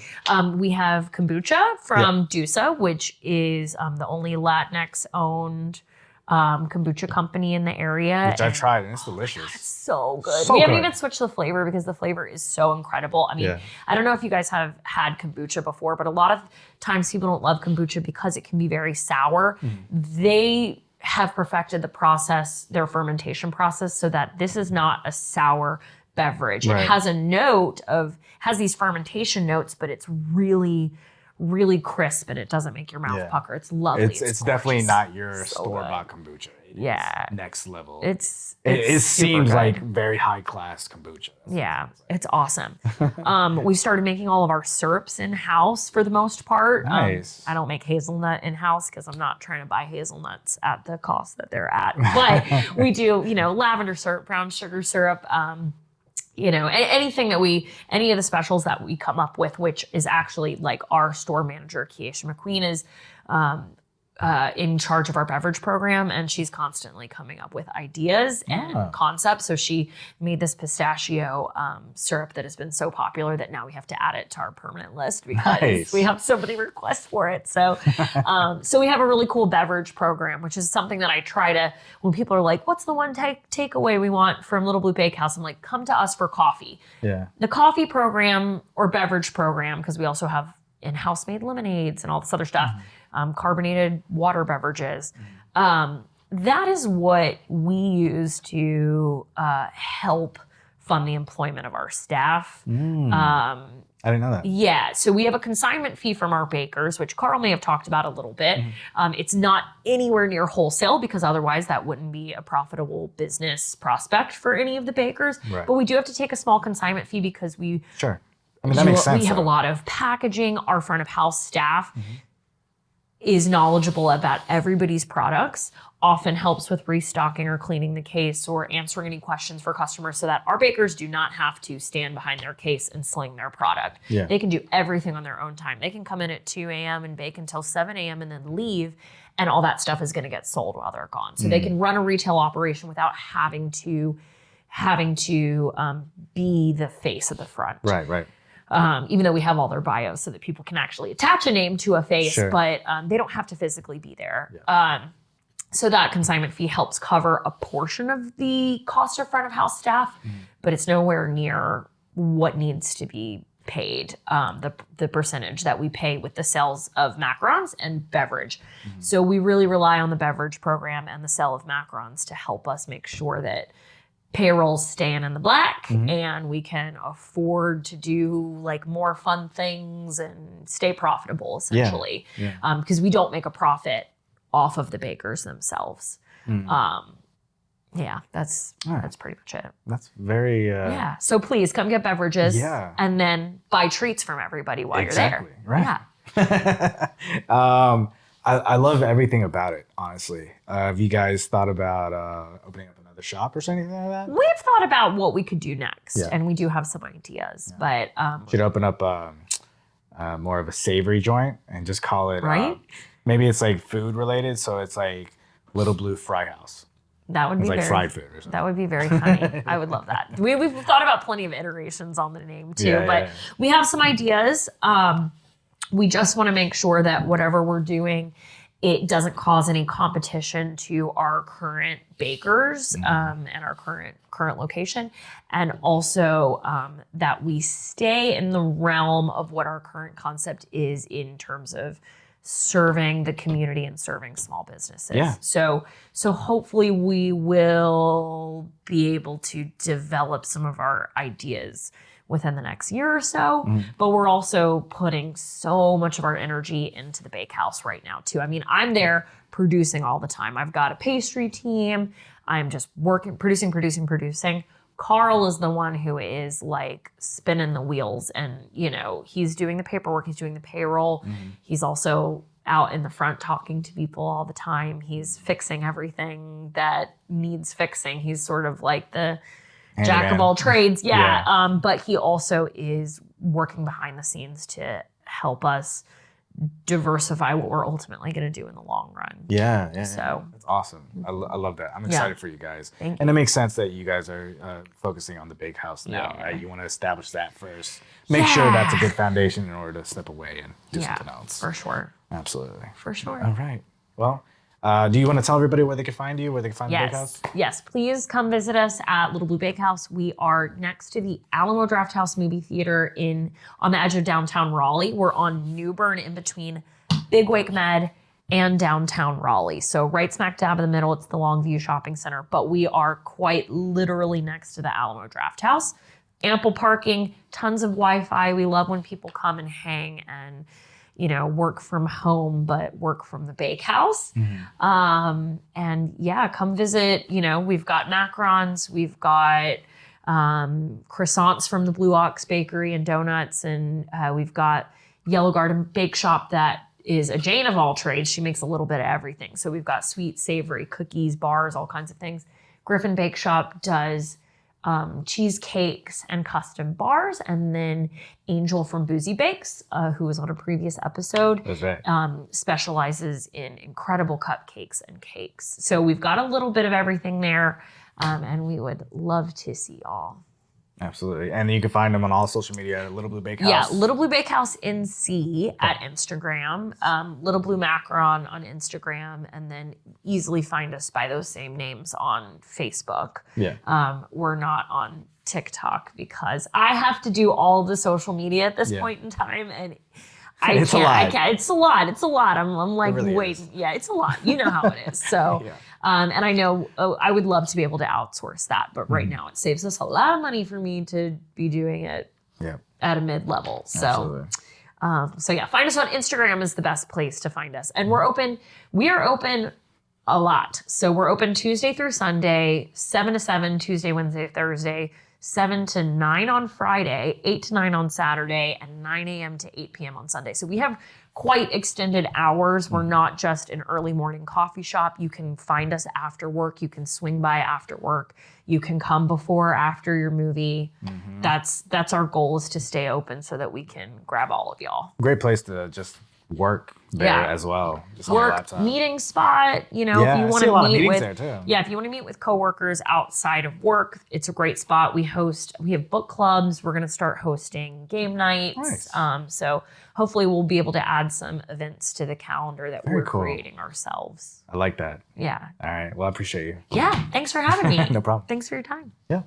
We have kombucha from Dusa, which is the only Latinx-owned kombucha company in the area. Which I've tried, and it's delicious. God, it's so good. We haven't even switched the flavor because the flavor is so incredible. I mean, I don't know if you guys have had kombucha before, but a lot of times people don't love kombucha because it can be very sour. They have perfected the process, their fermentation process, so that this is not a sour beverage. It has has these fermentation notes, but it's really, really crisp and it doesn't make your mouth pucker. It's lovely. It's definitely not your store-bought kombucha. It's next level. It seems good. like very high-class kombucha. It's awesome. We've started making all of our syrups in-house for the most part. Nice. I don't make hazelnut in-house because I'm not trying to buy hazelnuts at the cost that they're at. But we do, lavender syrup, brown sugar syrup, anything any of the specials that we come up with, which is actually like our store manager, Keisha McQueen, is in charge of our beverage program, and she's constantly coming up with ideas and concepts. So she made this pistachio syrup that has been so popular that now we have to add it to our permanent list because we have so many requests for it. So, so we have a really cool beverage program, which is something that I try to, when people are like, what's the one takeaway we want from Little Blue Bakehouse? I'm like, come to us for coffee. Yeah. The coffee program or beverage program, because we also have in-house made lemonades and all this other stuff, carbonated water beverages. That is what we use to help fund the employment of our staff. I didn't know that. Yeah, so we have a consignment fee from our bakers, which Carl may have talked about a little bit. It's not anywhere near wholesale because otherwise that wouldn't be a profitable business prospect for any of the bakers. Right. But we do have to take a small consignment fee because we... Sure. I mean, that makes sense. We have a lot of packaging. Our front of house staff is knowledgeable about everybody's products, often helps with restocking or cleaning the case or answering any questions for customers so that our bakers do not have to stand behind their case and sling their product. Yeah. They can do everything on their own time. They can come in at 2 a.m. and bake until 7 a.m. and then leave, and all that stuff is going to get sold while they're gone. So they can run a retail operation without having to be the face of the front. Right. Even though we have all their bios so that people can actually attach a name to a face, but they don't have to physically be there. Yeah. So that consignment fee helps cover a portion of the cost of front of house staff, but it's nowhere near what needs to be paid, the percentage that we pay with the sales of Macarons and beverage. So we really rely on the beverage program and the sale of Macarons to help us make sure that payroll's staying in the black and we can afford to do like more fun things and stay profitable essentially. Because we don't make a profit off of the bakers themselves. That's pretty much it. That's very so please come get beverages and then buy treats from everybody while you're there. Right. I love everything about it, honestly. Have you guys thought about opening up another shop or something like that? We've thought about what we could do next, and we do have some ideas. But should open up more of a savory joint and just call it maybe it's like food related, so it's like Little Blue Fry House. That would be like fried food or something. That would be very funny. I would love that. We've thought about plenty of iterations on the name too, but we have some ideas. We just want to make sure that whatever we're doing, it doesn't cause any competition to our current bakers and our current location, and also that we stay in the realm of what our current concept is in terms of serving the community and serving small businesses. Yeah. So hopefully we will be able to develop some of our ideas within the next year or so, but we're also putting so much of our energy into the bakehouse right now too. I mean, I'm there producing all the time. I've got a pastry team. I'm just working, producing. Carl is the one who is like spinning the wheels, and he's doing the paperwork, he's doing the payroll. He's also out in the front talking to people all the time. He's fixing everything that needs fixing. He's sort of like the jack of all trades. But he also is working behind the scenes to help us diversify what we're ultimately going to do in the long run. So that's awesome. I love that. I'm excited for you guys. Thank you. And it makes sense that you guys are focusing on the bakehouse now, right? You want to establish that first. Make sure that's a good foundation in order to step away and do something else. For sure. Absolutely. For sure. All right. Well, do you want to tell everybody where they can find you, where they can find the bakehouse? Yes, please come visit us at Little Blue Bakehouse. We are next to the Alamo Drafthouse Movie Theater on the edge of downtown Raleigh. We're on New Bern in between Big Wake Med and downtown Raleigh. So right smack dab in the middle, it's the Longview Shopping Center, but we are quite literally next to the Alamo Draft House. Ample parking, tons of Wi-Fi. We love when people come and hang and, work from home, but work from the bakehouse. And yeah, come visit. We've got macarons, we've got croissants from the Blue Ox Bakery and donuts, and we've got Yellow Garden Bake Shop that is a Jane of all trades. She makes a little bit of everything. So we've got sweet, savory, cookies, bars, all kinds of things. Griffin Bake Shop does cheesecakes and custom bars, and then Angel from Boozy Bakes, who was on a previous episode, that's right. Specializes in incredible cupcakes and cakes. So we've got a little bit of everything there, and we would love to see y'all. Absolutely. And you can find them on all social media at Little Blue Bakehouse. Yeah, Little Blue Bakehouse NC at Instagram, Little Blue Macaron on Instagram, and then easily find us by those same names on Facebook. Yeah. We're not on TikTok because I have to do all the social media at this point in time, and I can't. It's a lot. I'm like, really wait, yeah, it's a lot. You know how it is. So, and I know I would love to be able to outsource that, but right now it saves us a lot of money for me to be doing it at a mid-level. So, find us on Instagram is the best place to find us. And we are open a lot. So we're open Tuesday through Sunday, 7 to 7, Tuesday, Wednesday, Thursday, 7 to 9 on Friday, 8 to 9 on Saturday, and 9 a.m. to 8 p.m. on Sunday. So we have quite extended hours. We're not just an early morning coffee shop. You can find us after work. You can swing by after work. You can come before or after your movie. That's our goal, is to stay open so that we can grab all of y'all. Great place to just work there as well. Just work, meeting spot, if you want to meet with if you want to meet with coworkers outside of work, it's a great spot. We have book clubs. We're going to start hosting game nights. Nice. So hopefully we'll be able to add some events to the calendar that we're creating ourselves. I like that. Yeah. All right. Well, I appreciate you. Yeah. Thanks for having me. No problem. Thanks for your time. Yeah.